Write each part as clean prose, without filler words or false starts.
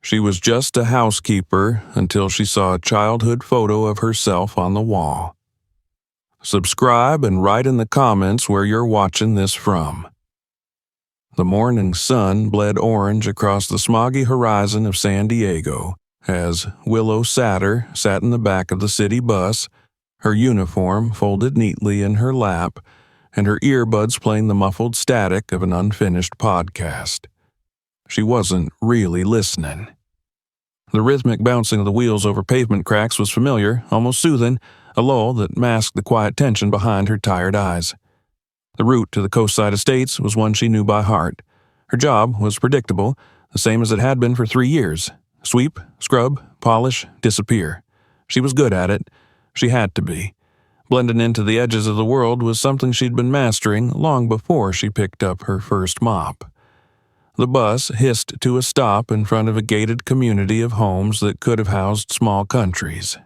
She was just a housekeeper until she saw a childhood photo of herself on the wall. Subscribe and write in the comments where you're watching this from. The morning sun bled orange across the smoggy horizon of San Diego as Willow Satter sat in the back of the city bus, her uniform folded neatly in her lap, and her earbuds playing the muffled static of an unfinished podcast. She wasn't really listening. The rhythmic bouncing of the wheels over pavement cracks was familiar, almost soothing, a lull that masked the quiet tension behind her tired eyes. The route to the coastside estates was one she knew by heart. Her job was predictable, the same as it had been for 3 years. Sweep, scrub, polish, disappear. She was good at it. She had to be. Blending into the edges of the world was something she'd been mastering long before she picked up her first mop. The bus hissed to a stop in front of a gated community of homes that could have housed small countries.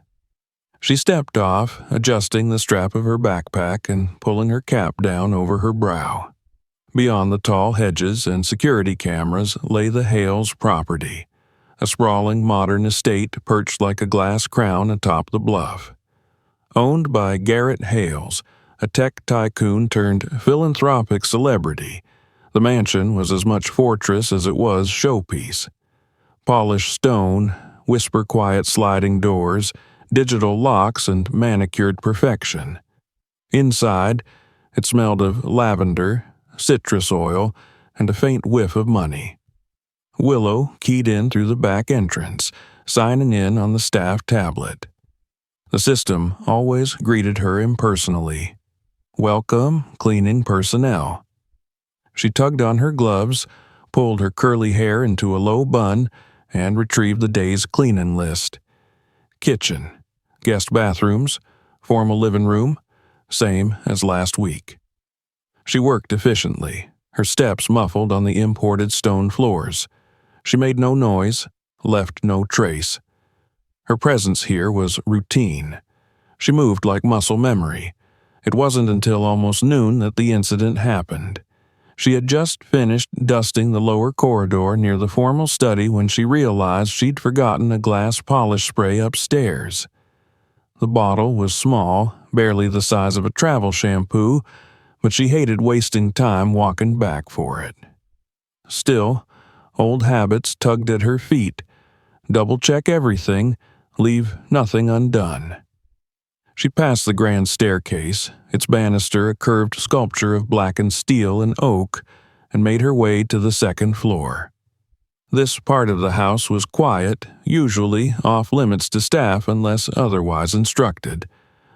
She stepped off, adjusting the strap of her backpack and pulling her cap down over her brow. Beyond the tall hedges and security cameras lay the Hales property, a sprawling modern estate perched like a glass crown atop the bluff. Owned by Garrett Hales, a tech tycoon turned philanthropic celebrity, the mansion was as much fortress as it was showpiece. Polished stone, whisper-quiet sliding doors, digital locks, and manicured perfection. Inside, it smelled of lavender, citrus oil, and a faint whiff of money. Willow keyed in through the back entrance, signing in on the staff tablet. The system always greeted her impersonally. Welcome, cleaning personnel. She tugged on her gloves, pulled her curly hair into a low bun, and retrieved the day's cleaning list. Kitchen, guest bathrooms, formal living room, same as last week. She worked efficiently, her steps muffled on the imported stone floors. She made no noise, left no trace. Her presence here was routine. She moved like muscle memory. It wasn't until almost noon that the incident happened. She had just finished dusting the lower corridor near the formal study when she realized she'd forgotten a glass polish spray upstairs. The bottle was small, barely the size of a travel shampoo, but she hated wasting time walking back for it. Still, old habits tugged at her feet. Double-check everything, leave nothing undone. She passed the grand staircase, its banister a curved sculpture of blackened steel and oak, and made her way to the second floor. This part of the house was quiet, usually off-limits to staff unless otherwise instructed,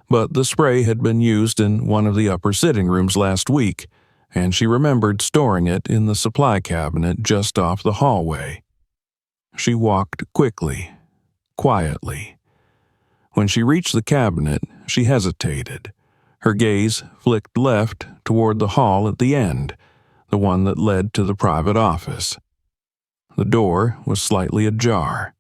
but the spray had been used in one of the upper sitting rooms last week, and she remembered storing it in the supply cabinet just off the hallway. She walked quickly, quietly. When she reached the cabinet, she hesitated. Her gaze flicked left toward the hall at the end, the one that led to the private office. The door was slightly ajar.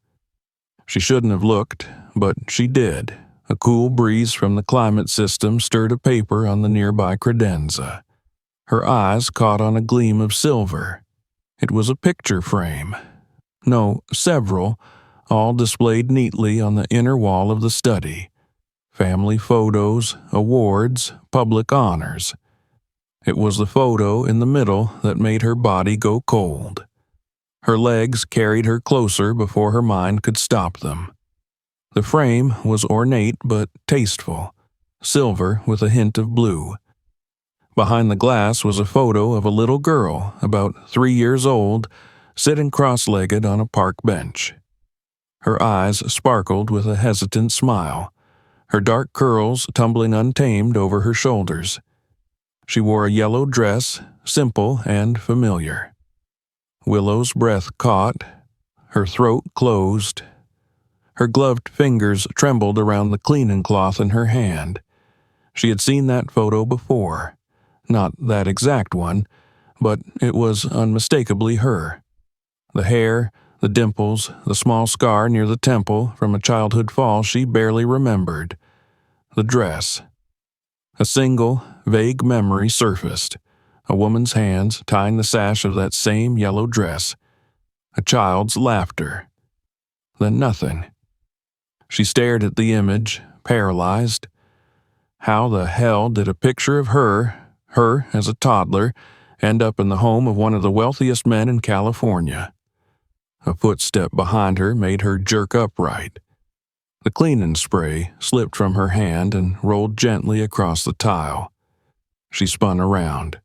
She shouldn't have looked, but she did. A cool breeze from the climate system stirred a paper on the nearby credenza. Her eyes caught on a gleam of silver. It was a picture frame. No, several, all displayed neatly on the inner wall of the study. Family photos, awards, public honors. It was the photo in the middle that made her body go cold. Her legs carried her closer before her mind could stop them. The frame was ornate but tasteful, silver with a hint of blue. Behind the glass was a photo of a little girl, about 3 years old, sitting cross-legged on a park bench. Her eyes sparkled with a hesitant smile, her dark curls tumbling untamed over her shoulders. She wore a yellow dress, simple and familiar. Willow's breath caught, her throat closed. Her gloved fingers trembled around the cleaning cloth in her hand. She had seen that photo before. Not that exact one, but it was unmistakably her. The hair, the dimples, the small scar near the temple from a childhood fall she barely remembered. The dress. A single, vague memory surfaced. A woman's hands tying the sash of that same yellow dress. A child's laughter. then nothing. She stared at the image, paralyzed. How the hell did a picture of her as a toddler, end up in the home of one of the wealthiest men in California? A footstep behind her made her jerk upright. The cleaning spray slipped from her hand and rolled gently across the tile. She spun around.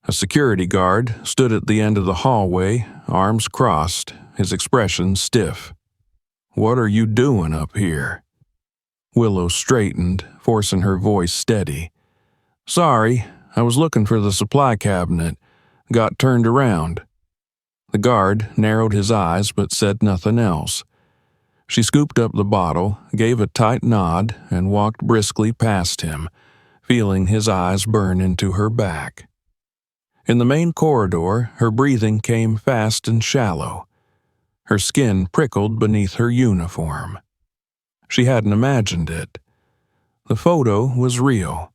A security guard stood at the end of the hallway, arms crossed, his expression stiff. "What are you doing up here?" Willow straightened, forcing her voice steady. "Sorry, I was looking for the supply cabinet. Got turned around." The guard narrowed his eyes but said nothing else. She scooped up the bottle, gave a tight nod, and walked briskly past him, feeling his eyes burn into her back. In the main corridor, her breathing came fast and shallow. Her skin prickled beneath her uniform. She hadn't imagined it. The photo was real.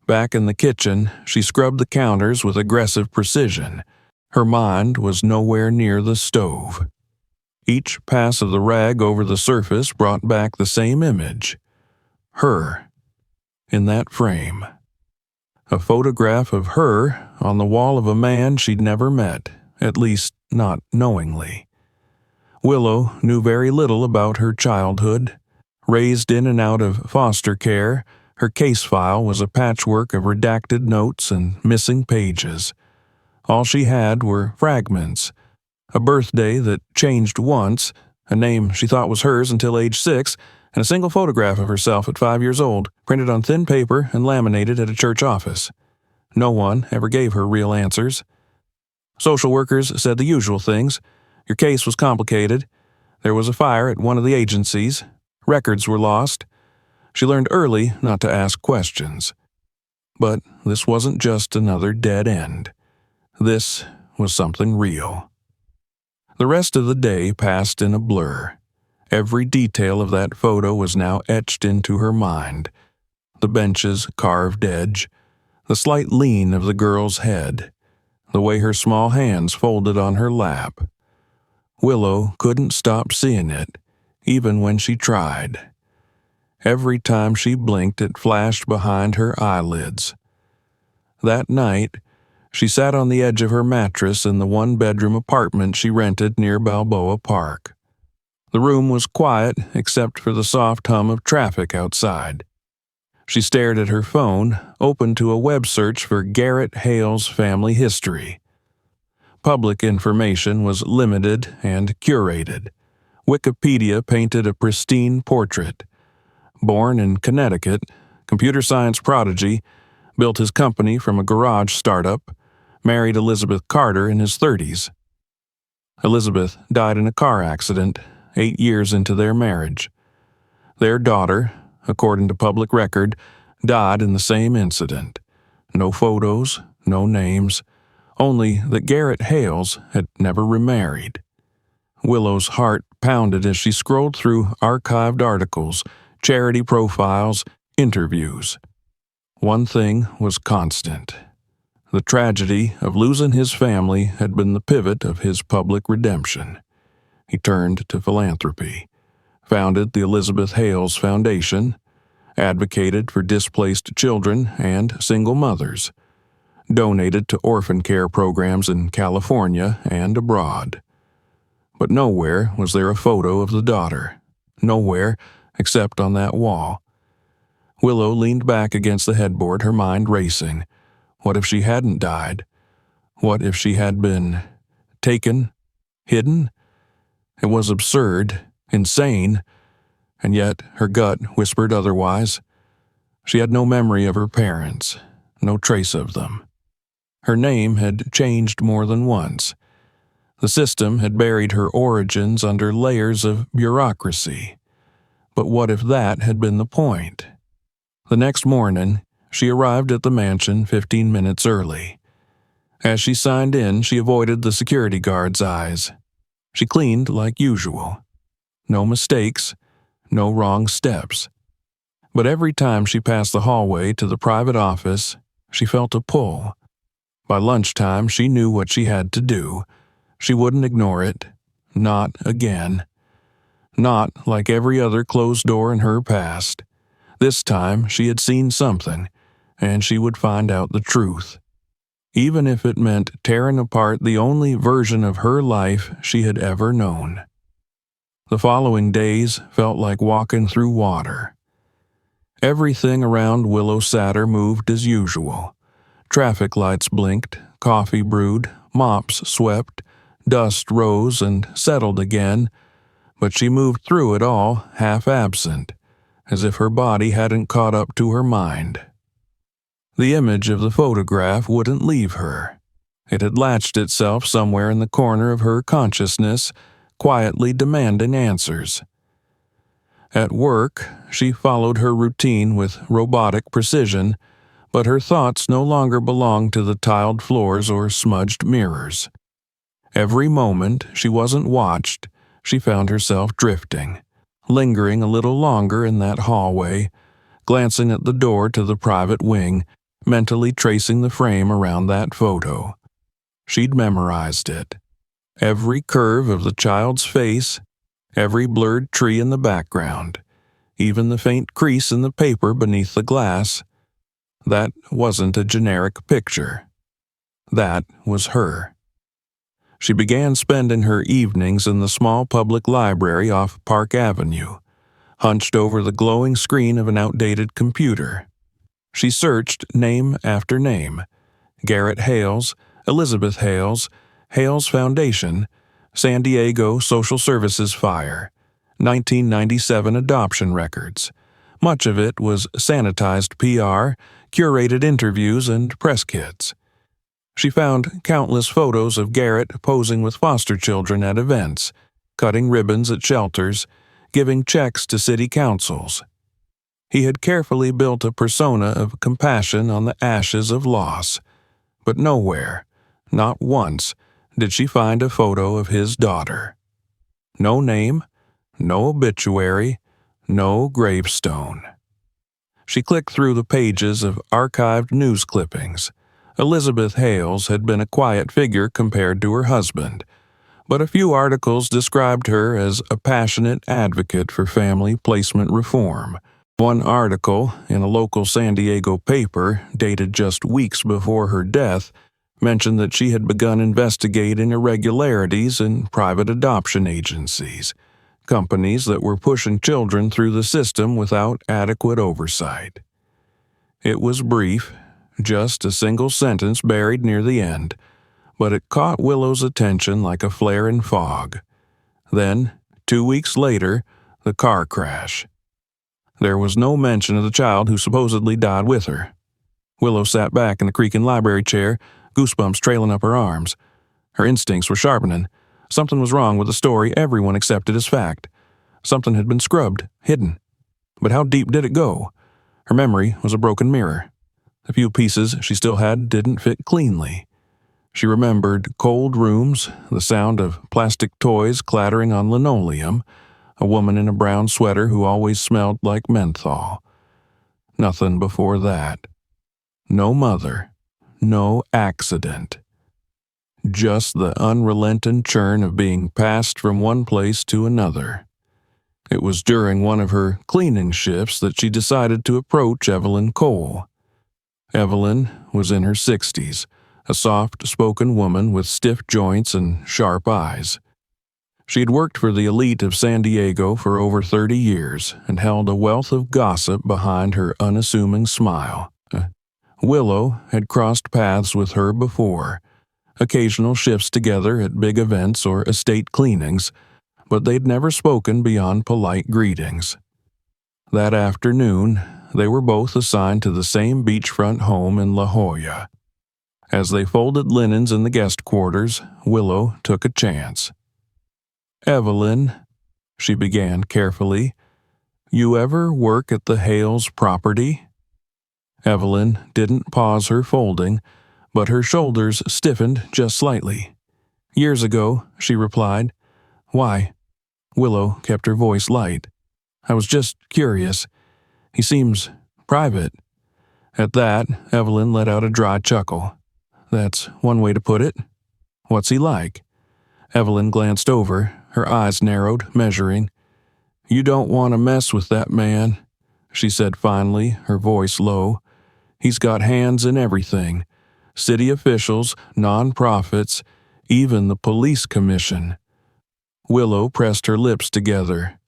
Back in the kitchen, she scrubbed the counters with aggressive precision. Her mind was nowhere near the stove. Each pass of the rag over the surface brought back the same image. Her, in that frame. A photograph of her on the wall of a man she'd never met, at least not knowingly. Willow knew very little about her childhood. Raised in and out of foster care, her case file was a patchwork of redacted notes and missing pages. All she had were fragments. A birthday that changed once, a name she thought was hers until age 6, and a single photograph of herself at 5 years old, printed on thin paper and laminated at a church office. No one ever gave her real answers. Social workers said the usual things. Your case was complicated. There was a fire at one of the agencies. Records were lost. She learned early not to ask questions. But this wasn't just another dead end. This was something real. The rest of the day passed in a blur. Every detail of that photo was now etched into her mind. The bench's carved edge, the slight lean of the girl's head, the way her small hands folded on her lap. Willow couldn't stop seeing it, even when she tried. Every time she blinked, it flashed behind her eyelids. That night, she sat on the edge of her mattress in the one-bedroom apartment she rented near Balboa Park. The room was quiet except for the soft hum of traffic outside. She stared at her phone, open to a web search for Garrett Hale's family history. Public information was limited and curated. Wikipedia painted a pristine portrait. Born in Connecticut, computer science prodigy, built his company from a garage startup, married Elizabeth Carter in his 30s. Elizabeth died in a car accident 8 years into their marriage. Their daughter, according to public record, died in the same incident. No photos, no names, only that Garrett Hales had never remarried. Willow's heart pounded as she scrolled through archived articles, charity profiles, interviews. One thing was constant. The tragedy of losing his family had been the pivot of his public redemption. He turned to philanthropy, founded the Elizabeth Hales Foundation, advocated for displaced children and single mothers, donated to orphan care programs in California and abroad. But nowhere was there a photo of the daughter. Nowhere except on that wall. Willow leaned back against the headboard, her mind racing. What if she hadn't died? What if she had been taken? Hidden? It was absurd, insane, and yet her gut whispered otherwise. She had no memory of her parents, no trace of them. Her name had changed more than once. The system had buried her origins under layers of bureaucracy. But what if that had been the point? The next morning, she arrived at the mansion 15 minutes early. As she signed in, she avoided the security guard's eyes. She cleaned like usual. No mistakes, no wrong steps. But every time she passed the hallway to the private office, she felt a pull. By lunchtime, she knew what she had to do. She wouldn't ignore it. Not again. Not like every other closed door in her past. This time she had seen something, and she would find out the truth, even if it meant tearing apart the only version of her life she had ever known. The following days felt like walking through water. Everything around Willow Satter moved as usual. Traffic lights blinked, coffee brewed, mops swept, dust rose and settled again, but she moved through it all half absent, as if her body hadn't caught up to her mind. The image of the photograph wouldn't leave her. It had latched itself somewhere in the corner of her consciousness, quietly demanding answers. At work, she followed her routine with robotic precision, but her thoughts no longer belonged to the tiled floors or smudged mirrors. Every moment she wasn't watched, she found herself drifting, lingering a little longer in that hallway, glancing at the door to the private wing, mentally tracing the frame around that photo. She'd memorized it. Every curve of the child's face, every blurred tree in the background, even the faint crease in the paper beneath the glass. That wasn't a generic picture. That was her. She began spending her evenings in the small public library off Park Avenue, hunched over the glowing screen of an outdated computer. She searched name after name: Garrett Hales, Elizabeth Hales, Hales Foundation, San Diego Social Services Fire, 1997 adoption records. Much of it was sanitized PR, curated interviews, and press kits. She found countless photos of Garrett posing with foster children at events, cutting ribbons at shelters, giving checks to city councils. He had carefully built a persona of compassion on the ashes of loss, but nowhere, not once, did she find a photo of his daughter. No name, no obituary, no gravestone. She clicked through the pages of archived news clippings. Elizabeth Hales had been a quiet figure compared to her husband, but a few articles described her as a passionate advocate for family placement reform. One article, in a local San Diego paper, dated just weeks before her death, mentioned that she had begun investigating irregularities in private adoption agencies, companies that were pushing children through the system without adequate oversight. It was brief, just a single sentence buried near the end, but it caught Willow's attention like a flare in fog. Then, 2 weeks later, the car crash. There was no mention of the child who supposedly died with her. Willow sat back in the creaking library chair, goosebumps trailing up her arms. Her instincts were sharpening. Something was wrong with the story everyone accepted as fact. Something had been scrubbed, hidden. But how deep did it go? Her memory was a broken mirror. The few pieces she still had didn't fit cleanly. She remembered cold rooms, the sound of plastic toys clattering on linoleum, a woman in a brown sweater who always smelled like menthol. Nothing before that. No mother. No accident. Just the unrelenting churn of being passed from one place to another. It was during one of her cleaning shifts that she decided to approach Evelyn Cole. Evelyn was in her 60s, a soft-spoken woman with stiff joints and sharp eyes. She had worked for the elite of San Diego for over 30 years and held a wealth of gossip behind her unassuming smile. Willow had crossed paths with her before, occasional shifts together at big events or estate cleanings, but they'd never spoken beyond polite greetings. That afternoon, they were both assigned to the same beachfront home in La Jolla. As they folded linens in the guest quarters, Willow took a chance. "Evelyn," she began carefully, "you ever work at the Hales property?" Evelyn didn't pause her folding, but her shoulders stiffened just slightly. "Years ago," she replied. "Why?" Willow kept her voice light. "I was just curious. He seems private." At that, Evelyn let out a dry chuckle. "That's one way to put it. What's he like?" Evelyn glanced over, her eyes narrowed, measuring. "You don't want to mess with that man," she said finally, her voice low. "He's got hands in everything. City officials, non-profits, even the police commission." Willow pressed her lips together.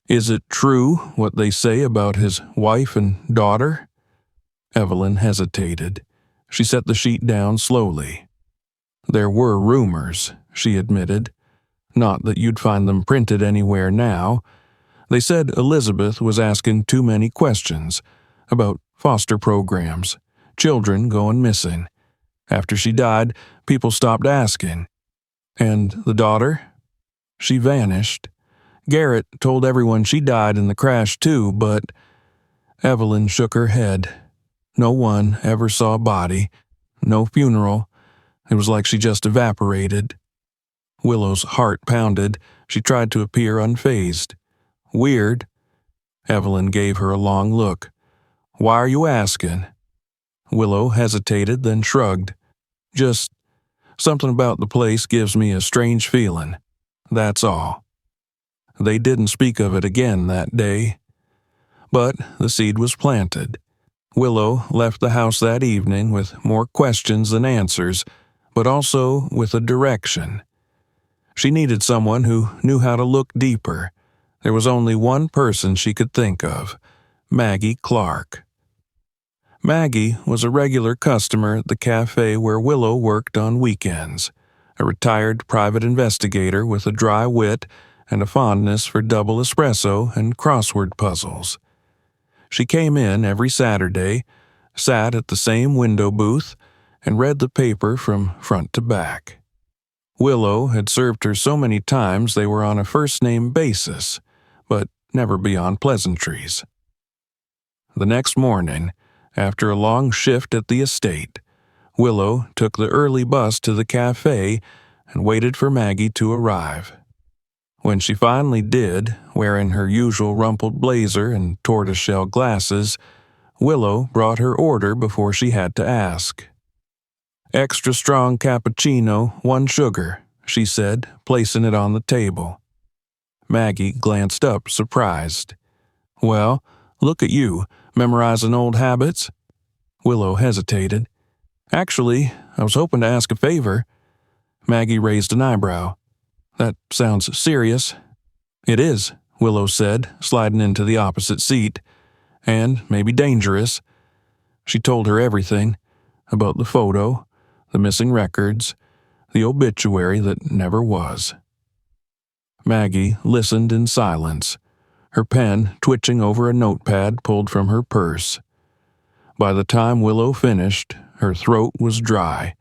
"Is it true what they say about his wife and daughter?" Evelyn hesitated. She set the sheet down slowly. "There were rumors," she admitted. "Not that you'd find them printed anywhere now. They said Elizabeth was asking too many questions about foster programs, children going missing. After she died, people stopped asking. And the daughter? She vanished. Garrett told everyone she died in the crash too, but..." Evelyn shook her head. "No one ever saw a body. No funeral. It was like she just evaporated." Willow's heart pounded. She tried to appear unfazed. "Weird." Evelyn gave her a long look. "Why are you asking?" Willow hesitated, then shrugged. "Just something about the place gives me a strange feeling. That's all." They didn't speak of it again that day. But the seed was planted. Willow left the house that evening with more questions than answers, but also with a direction. She needed someone who knew how to look deeper. There was only one person she could think of: Maggie Clark. Maggie was a regular customer at the cafe where Willow worked on weekends, a retired private investigator with a dry wit and a fondness for double espresso and crossword puzzles. She came in every Saturday, sat at the same window booth, and read the paper from front to back. Willow had served her so many times they were on a first-name basis, but never beyond pleasantries. The next morning, after a long shift at the estate, Willow took the early bus to the cafe and waited for Maggie to arrive. When she finally did, wearing her usual rumpled blazer and tortoiseshell glasses, Willow brought her order before she had to ask. "Extra strong cappuccino, 1 sugar," she said, placing it on the table. Maggie glanced up, surprised. "Well, look at you, memorizing old habits?" Willow hesitated. "Actually, I was hoping to ask a favor." Maggie raised an eyebrow. "That sounds serious." "It is," Willow said, sliding into the opposite seat. "And maybe dangerous." She told her everything, about the photo, the missing records, the obituary that never was. Maggie listened in silence, her pen twitching over a notepad pulled from her purse. By the time Willow finished, her throat was dry,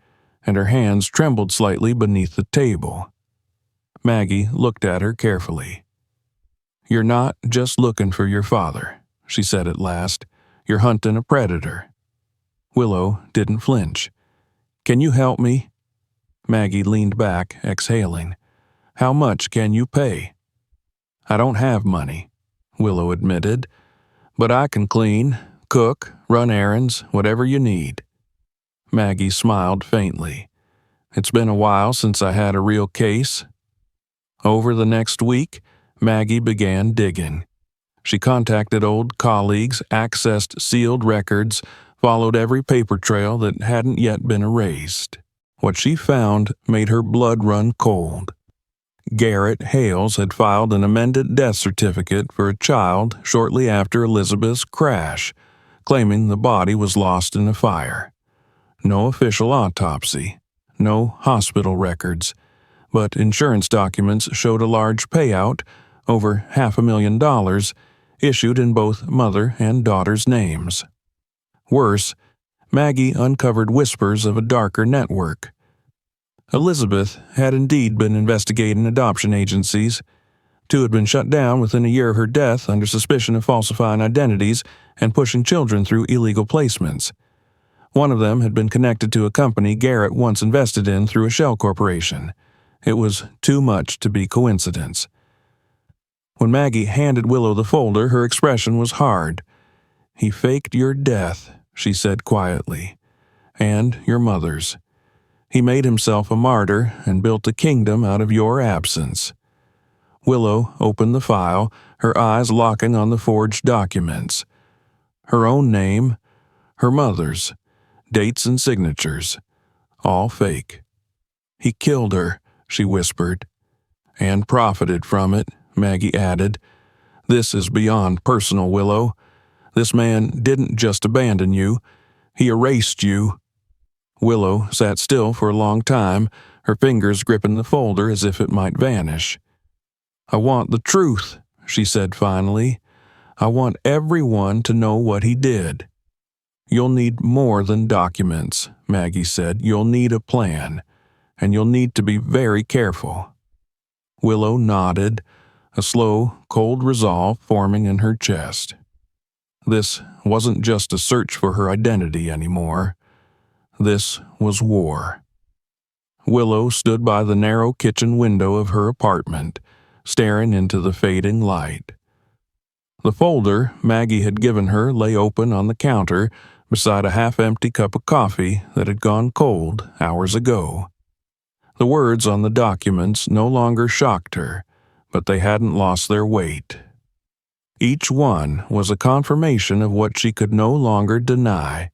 and her hands trembled slightly beneath the table. Maggie looked at her carefully. "You're not just looking for your father," she said at last. "You're hunting a predator." Willow didn't flinch. "Can you help me?" Maggie leaned back, exhaling. "How much can you pay?" "I don't have money," Willow admitted, "but I can clean, cook, run errands, whatever you need." Maggie smiled faintly. "It's been a while since I had a real case." Over the next week, Maggie began digging. She contacted old colleagues, accessed sealed records, followed every paper trail that hadn't yet been erased. What she found made her blood run cold. Garrett Hales had filed an amended death certificate for a child shortly after Elizabeth's crash, claiming the body was lost in a fire. No official autopsy, no hospital records, but insurance documents showed a large payout, over $500,000, issued in both mother and daughter's names. Worse, Maggie uncovered whispers of a darker network. Elizabeth had indeed been investigating adoption agencies. 2 had been shut down within a year of her death under suspicion of falsifying identities and pushing children through illegal placements. One of them had been connected to a company Garrett once invested in through a shell corporation. It was too much to be coincidence. When Maggie handed Willow the folder, her expression was hard. "He faked your death," she said quietly, "and your mother's. He made himself a martyr and built a kingdom out of your absence." Willow opened the file, her eyes locking on the forged documents. Her own name, her mother's, dates and signatures, all fake. "He killed her," she whispered. "And profited from it," Maggie added. "This is beyond personal, Willow. This man didn't just abandon you, he erased you." Willow sat still for a long time, her fingers gripping the folder as if it might vanish. "I want the truth," she said finally. "I want everyone to know what he did." "You'll need more than documents," Maggie said. "You'll need a plan, and you'll need to be very careful." Willow nodded, a slow, cold resolve forming in her chest. This wasn't just a search for her identity anymore. This was war. Willow stood by the narrow kitchen window of her apartment, staring into the fading light. The folder Maggie had given her lay open on the counter beside a half-empty cup of coffee that had gone cold hours ago. The words on the documents no longer shocked her, but they hadn't lost their weight. Each one was a confirmation of what she could no longer deny.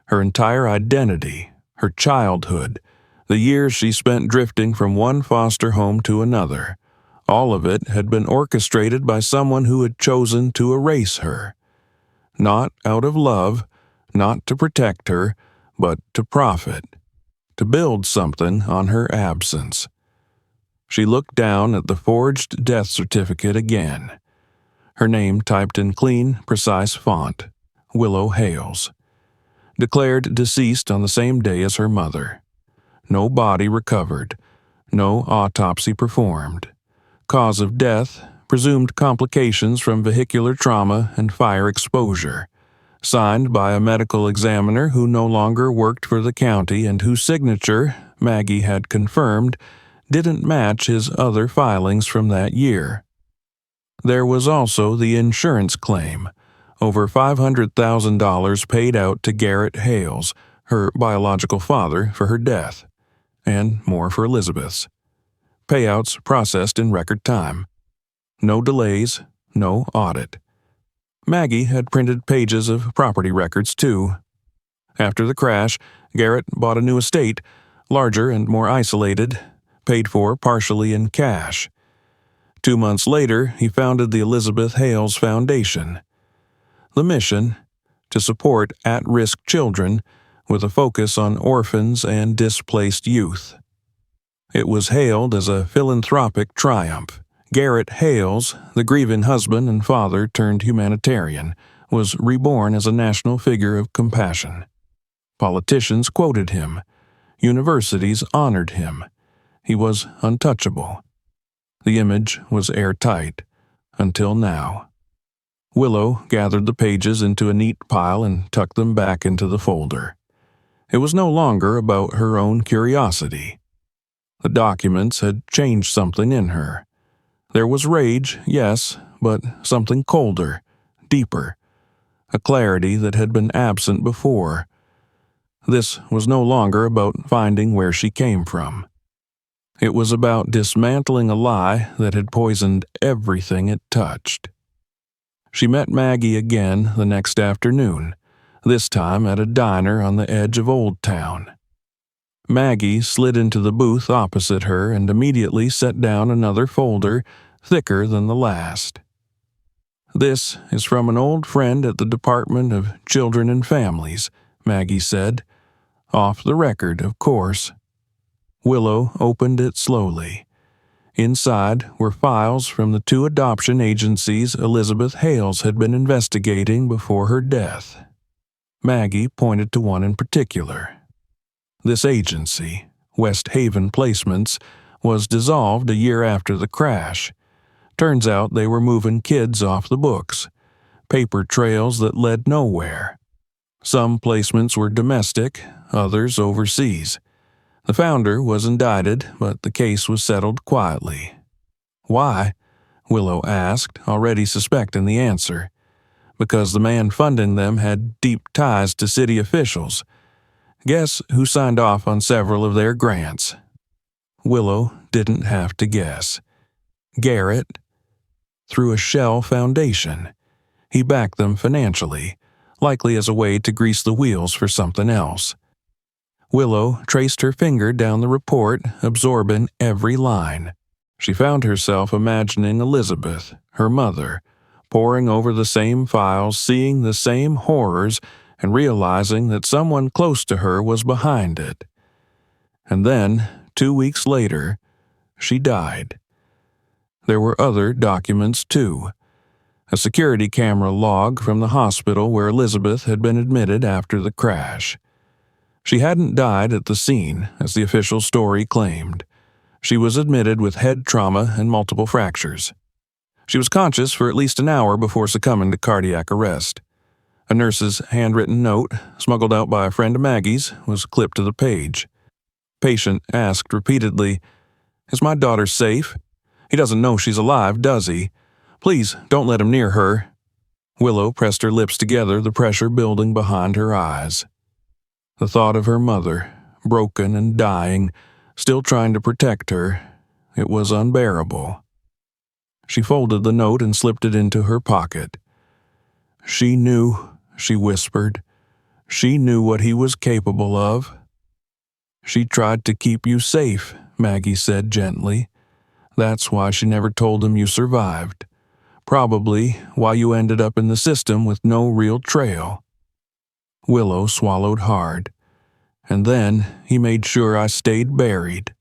Her entire identity, her childhood, the years she spent drifting from one foster home to another, all of it had been orchestrated by someone who had chosen to erase her. Not out of love, not to protect her, but to profit, to build something on her absence. She looked down at the forged death certificate again. Her name typed in clean, precise font, Willow Hales. Declared deceased on the same day as her mother. No body recovered. No autopsy performed. Cause of death, presumed complications from vehicular trauma and fire exposure. Signed by a medical examiner who no longer worked for the county and whose signature, Maggie had confirmed, didn't match his other filings from that year. There was also the insurance claim, over $500,000 paid out to Garrett Hales, her biological father, for her death, and more for Elizabeth's. Payouts processed in record time. No delays, no audit. Maggie had printed pages of property records, too. After the crash, Garrett bought a new estate, larger and more isolated, paid for partially in cash. 2 months later, he founded the Elizabeth Hales Foundation. The mission? To support at-risk children with a focus on orphans and displaced youth. It was hailed as a philanthropic triumph. Garrett Hales, the grieving husband and father turned humanitarian, was reborn as a national figure of compassion. Politicians quoted him. Universities honored him. He was untouchable. The image was airtight, until now. Willow gathered the pages into a neat pile and tucked them back into the folder. It was no longer about her own curiosity. The documents had changed something in her. There was rage, yes, but something colder, deeper, a clarity that had been absent before. This was no longer about finding where she came from. It was about dismantling a lie that had poisoned everything it touched. She met Maggie again the next afternoon, this time at a diner on the edge of Old Town. Maggie slid into the booth opposite her and immediately set down another folder, thicker than the last. "This is from an old friend at the Department of Children and Families," Maggie said. "Off the record, of course." Willow opened it slowly. Inside were files from the 2 adoption agencies Elizabeth Hales had been investigating before her death. Maggie pointed to one in particular. This agency, West Haven Placements, was dissolved a year after the crash. Turns out they were moving kids off the books, paper trails that led nowhere. Some placements were domestic, others overseas. The founder was indicted, but the case was settled quietly. "Why?" Willow asked, already suspecting the answer. "Because the man funding them had deep ties to city officials. Guess who signed off on several of their grants?" Willow didn't have to guess. Garrett? Through a shell foundation. He backed them financially, likely as a way to grease the wheels for something else. Willow traced her finger down the report, absorbing every line. She found herself imagining Elizabeth, her mother, poring over the same files, seeing the same horrors, and realizing that someone close to her was behind it. And then, 2 weeks later, she died. There were other documents, too. A security camera log from the hospital where Elizabeth had been admitted after the crash. She hadn't died at the scene, as the official story claimed. She was admitted with head trauma and multiple fractures. She was conscious for at least an hour before succumbing to cardiac arrest. A nurse's handwritten note, smuggled out by a friend of Maggie's, was clipped to the page. Patient asked repeatedly, "Is my daughter safe? He doesn't know she's alive, does he? Please don't let him near her." Willow pressed her lips together, the pressure building behind her eyes. The thought of her mother, broken and dying, still trying to protect her, it was unbearable. She folded the note and slipped it into her pocket. She knew, she whispered. She knew what he was capable of. "She tried to keep you safe," Maggie said gently. "That's why she never told him you survived. Probably why you ended up in the system with no real trail." Willow swallowed hard. "And then he made sure I stayed buried."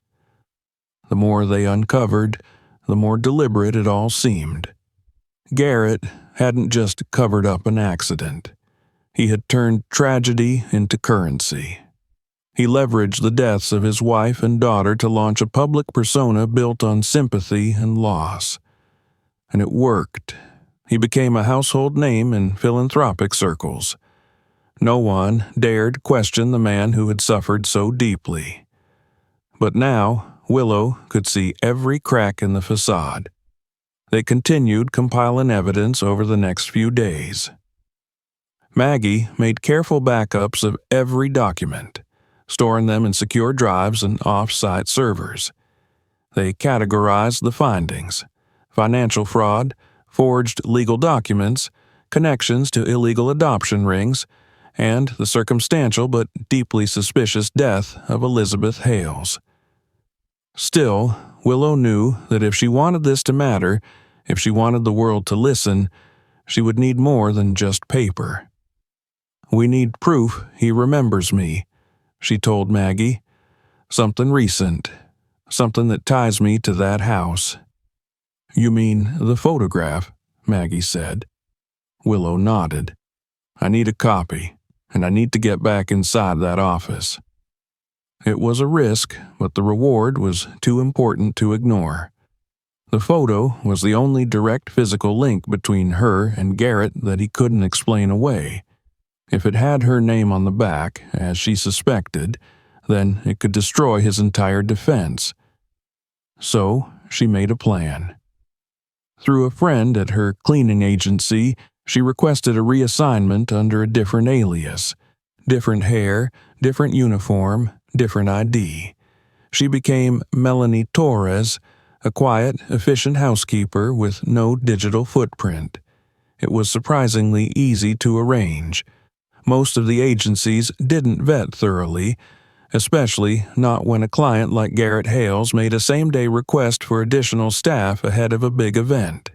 The more they uncovered, the more deliberate it all seemed. Garrett hadn't just covered up an accident. He had turned tragedy into currency. He leveraged the deaths of his wife and daughter to launch a public persona built on sympathy and loss. And it worked. He became a household name in philanthropic circles. No one dared question the man who had suffered so deeply. But now, Willow could see every crack in the facade. They continued compiling evidence over the next few days. Maggie made careful backups of every document, storing them in secure drives and off-site servers. They categorized the findings: financial fraud, forged legal documents, connections to illegal adoption rings, and the circumstantial but deeply suspicious death of Elizabeth Hales. Still, Willow knew that if she wanted this to matter, if she wanted the world to listen, she would need more than just paper. "We need proof he remembers me," she told Maggie. "Something recent, something that ties me to that house." "You mean the photograph?" Maggie said. Willow nodded. "I need a copy, and I need to get back inside that office." It was a risk, but the reward was too important to ignore. The photo was the only direct physical link between her and Garrett that he couldn't explain away. If it had her name on the back, as she suspected, then it could destroy his entire defense. So she made a plan. Through a friend at her cleaning agency, she requested a reassignment under a different alias. Different hair, different uniform, different ID. She became Melanie Torres, a quiet, efficient housekeeper with no digital footprint. It was surprisingly easy to arrange. Most of the agencies didn't vet thoroughly, especially not when a client like Garrett Hales made a same-day request for additional staff ahead of a big event.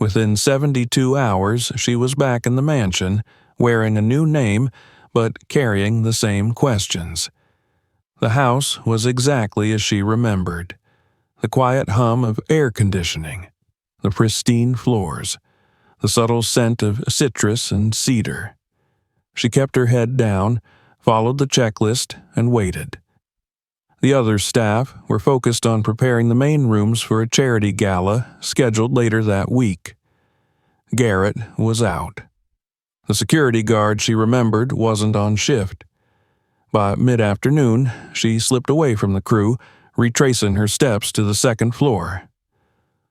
Within 72 hours, she was back in the mansion, wearing a new name, but carrying the same questions. The house was exactly as she remembered. The quiet hum of air conditioning, the pristine floors, the subtle scent of citrus and cedar. She kept her head down, followed the checklist, and waited. The other staff were focused on preparing the main rooms for a charity gala scheduled later that week. Garrett was out. The security guard she remembered wasn't on shift. By mid-afternoon, she slipped away from the crew, retracing her steps to the second floor.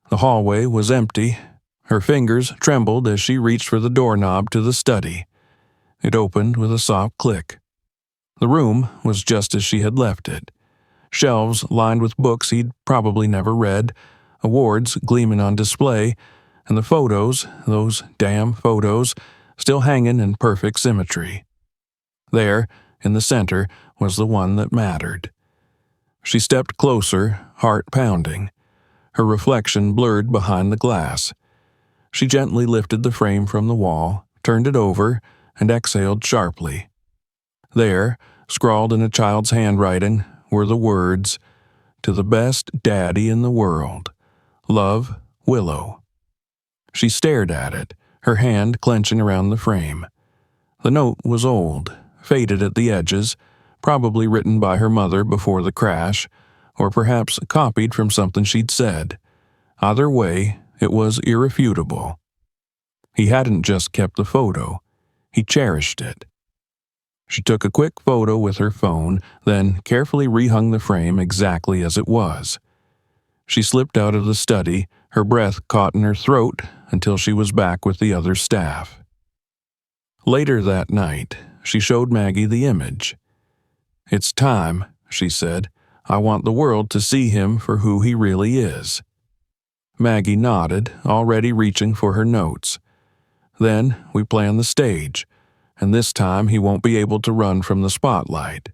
The hallway was empty. Her fingers trembled as she reached for the doorknob to the study. It opened with a soft click. The room was just as she had left it. Shelves lined with books he'd probably never read, awards gleaming on display, and the photos, those damn photos, still hanging in perfect symmetry. There, in the center, was the one that mattered. She stepped closer, heart pounding, her reflection blurred behind the glass. She gently lifted the frame from the wall, turned it over, and exhaled sharply. There, scrawled in a child's handwriting, were the words, "To the best daddy in the world. Love, Willow." She stared at it, her hand clenching around the frame. The note was old, faded at the edges, probably written by her mother before the crash, or perhaps copied from something she'd said. Either way, it was irrefutable. He hadn't just kept the photo, he cherished it. She took a quick photo with her phone, then carefully rehung the frame exactly as it was. She slipped out of the study, her breath caught in her throat until she was back with the other staff. Later that night, she showed Maggie the image. "It's time," she said. "I want the world to see him for who he really is." Maggie nodded, already reaching for her notes. "Then we plan the stage, and this time he won't be able to run from the spotlight."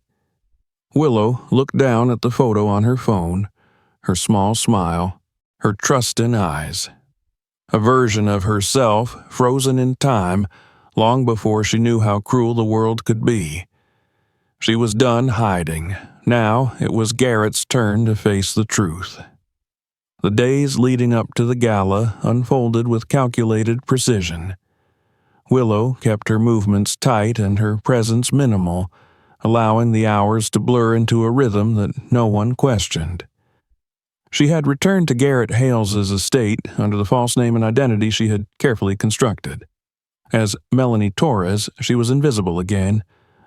Willow looked down at the photo on her phone, her small smile, her trust in eyes. A version of herself frozen in time long before she knew how cruel the world could be. She was done hiding. Now it was Garrett's turn to face the truth. The days leading up to the gala unfolded with calculated precision. Willow kept her movements tight and her presence minimal, allowing the hours to blur into a rhythm that no one questioned. She had returned to Garrett Hales's estate under the false name and identity she had carefully constructed. As Melanie Torres, she was invisible again,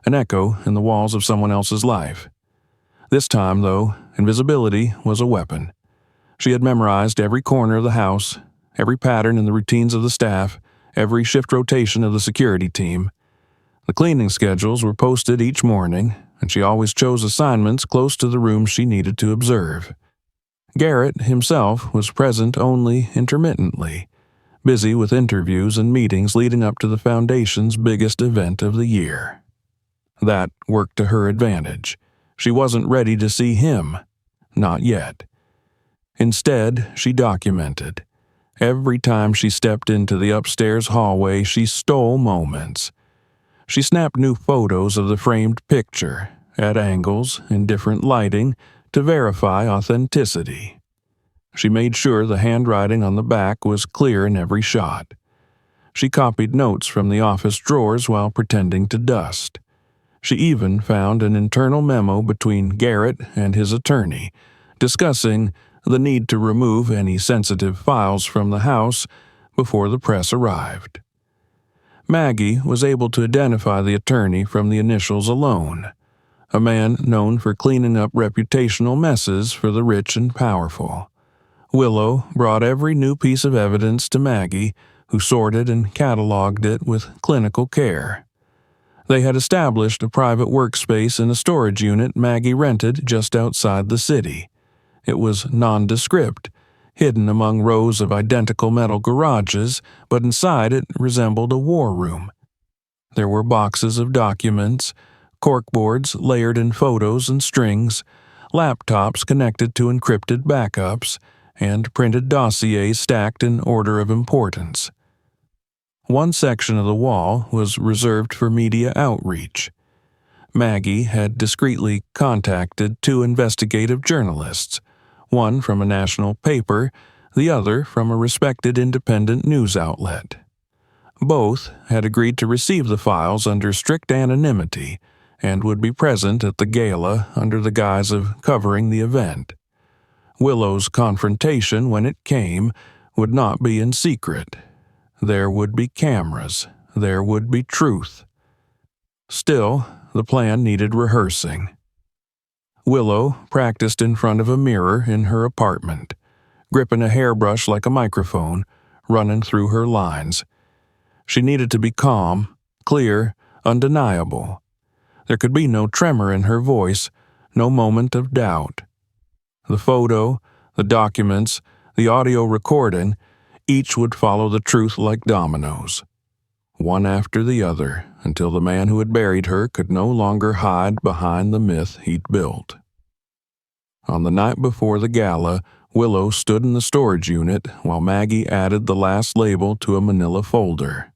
an echo in the walls of someone else's life. This time, though, invisibility was a weapon. She had memorized every corner of the house, every pattern in the routines of the staff, every shift rotation of the security team. The cleaning schedules were posted each morning, and she always chose assignments close to the rooms she needed to observe. Garrett himself was present only intermittently, busy with interviews and meetings leading up to the Foundation's biggest event of the year. That worked to her advantage. She wasn't ready to see him. Not yet. Instead, she documented. Every time she stepped into the upstairs hallway, she stole moments. She snapped new photos of the framed picture, at angles, in different lighting, to verify authenticity. She made sure the handwriting on the back was clear in every shot. She copied notes from the office drawers while pretending to dust. She even found an internal memo between Garrett and his attorney, discussing the need to remove any sensitive files from the house before the press arrived. Maggie was able to identify the attorney from the initials alone, a man known for cleaning up reputational messes for the rich and powerful. Willow brought every new piece of evidence to Maggie, who sorted and cataloged it with clinical care. They had established a private workspace in a storage unit Maggie rented just outside the city. It was nondescript, hidden among rows of identical metal garages, but inside it resembled a war room. There were boxes of documents, corkboards layered in photos and strings, laptops connected to encrypted backups, and printed dossiers stacked in order of importance. One section of the wall was reserved for media outreach. Maggie had discreetly contacted 2 investigative journalists, one from a national paper, the other from a respected independent news outlet. Both had agreed to receive the files under strict anonymity and would be present at the gala under the guise of covering the event. Willow's confrontation, when it came, would not be in secret. There would be cameras. There would be truth. Still, the plan needed rehearsing. Willow practiced in front of a mirror in her apartment, gripping a hairbrush like a microphone, running through her lines. She needed to be calm, clear, undeniable. There could be no tremor in her voice, no moment of doubt. The photo, the documents, the audio recording, each would follow the truth like dominoes, one after the other, until the man who had buried her could no longer hide behind the myth he'd built. On the night before the gala, Willow stood in the storage unit while Maggie added the last label to a manila folder.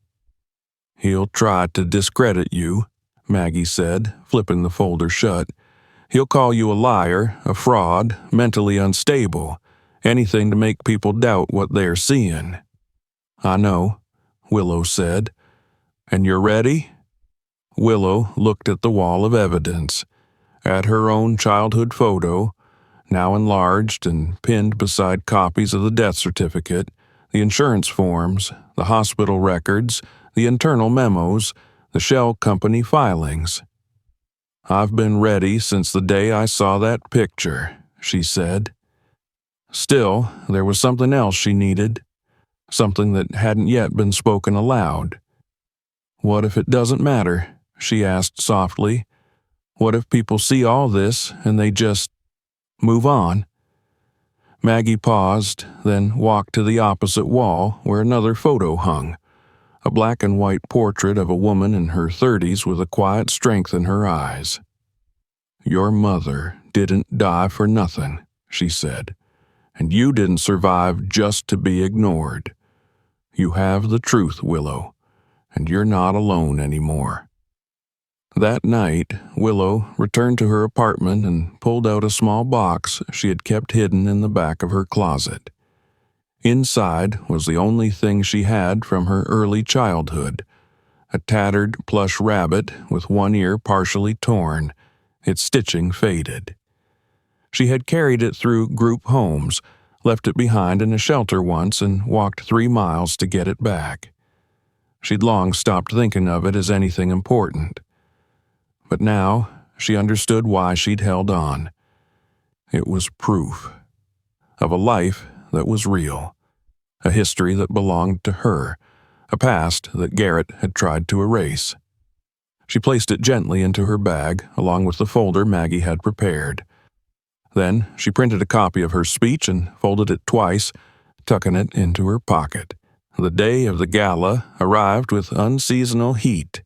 "He'll try to discredit you," Maggie said, flipping the folder shut. "He'll call you a liar, a fraud, mentally unstable, anything to make people doubt what they're seeing." "I know," Willow said. "And you're ready?" Willow looked at the wall of evidence, at her own childhood photo, now enlarged and pinned beside copies of the death certificate, the insurance forms, the hospital records, the internal memos, the shell company filings. "I've been ready since the day I saw that picture," she said. Still, there was something else she needed, something that hadn't yet been spoken aloud. "What if it doesn't matter?" she asked softly. "What if people see all this and they just move on?" Maggie paused, then walked to the opposite wall where another photo hung, a black and white portrait of a woman in her 30s with a quiet strength in her eyes. "Your mother didn't die for nothing," she said, "and you didn't survive just to be ignored. You have the truth, Willow, and you're not alone anymore." That night, Willow returned to her apartment and pulled out a small box she had kept hidden in the back of her closet. Inside was the only thing she had from her early childhood, a tattered plush rabbit with one ear partially torn, its stitching faded. She had carried it through group homes, left it behind in a shelter once, and walked 3 miles to get it back. She'd long stopped thinking of it as anything important. But now she understood why she'd held on. It was proof of a life that was real, a history that belonged to her, a past that Garrett had tried to erase. She placed it gently into her bag, along with the folder Maggie had prepared. Then she printed a copy of her speech and folded it twice, tucking it into her pocket. The day of the gala arrived with unseasonal heat.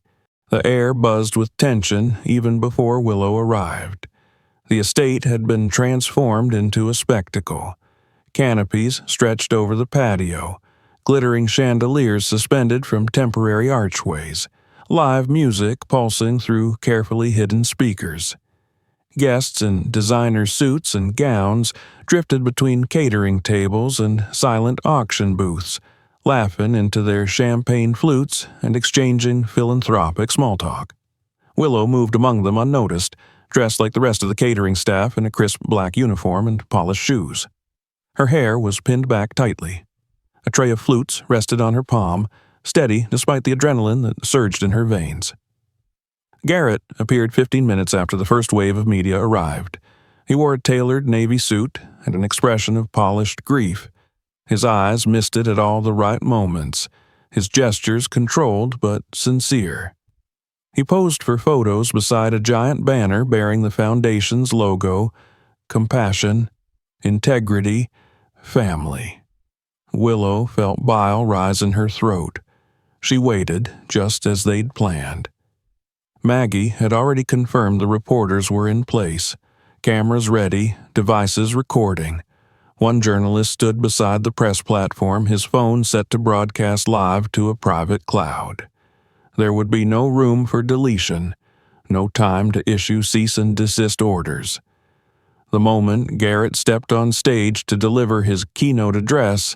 The air buzzed with tension even before Willow arrived. The estate had been transformed into a spectacle. Canopies stretched over the patio, glittering chandeliers suspended from temporary archways, live music pulsing through carefully hidden speakers. Guests in designer suits and gowns drifted between catering tables and silent auction booths, laughing into their champagne flutes and exchanging philanthropic small talk. Willow moved among them unnoticed, dressed like the rest of the catering staff in a crisp black uniform and polished shoes. Her hair was pinned back tightly. A tray of flutes rested on her palm, steady despite the adrenaline that surged in her veins. Garrett appeared 15 minutes after the first wave of media arrived. He wore a tailored navy suit and an expression of polished grief. His eyes misted at all the right moments, his gestures controlled but sincere. He posed for photos beside a giant banner bearing the foundation's logo: compassion, integrity, family. Willow felt bile rise in her throat. She waited, just as they'd planned. Maggie had already confirmed the reporters were in place, cameras ready, devices recording. One journalist stood beside the press platform, his phone set to broadcast live to a private cloud. There would be no room for deletion, no time to issue cease and desist orders. The moment Garrett stepped on stage to deliver his keynote address,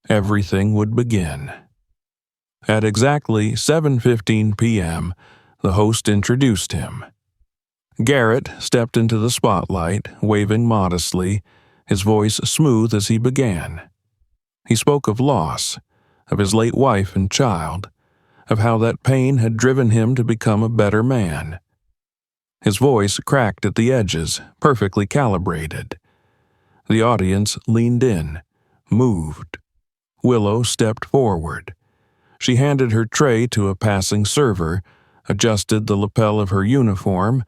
everything would begin. At exactly 7:15 p.m., the host introduced him. Garrett stepped into the spotlight, waving modestly, his voice smooth as he began. He spoke of loss, of his late wife and child, of how that pain had driven him to become a better man. His voice cracked at the edges, perfectly calibrated. The audience leaned in, moved. Willow stepped forward. She handed her tray to a passing server, adjusted the lapel of her uniform,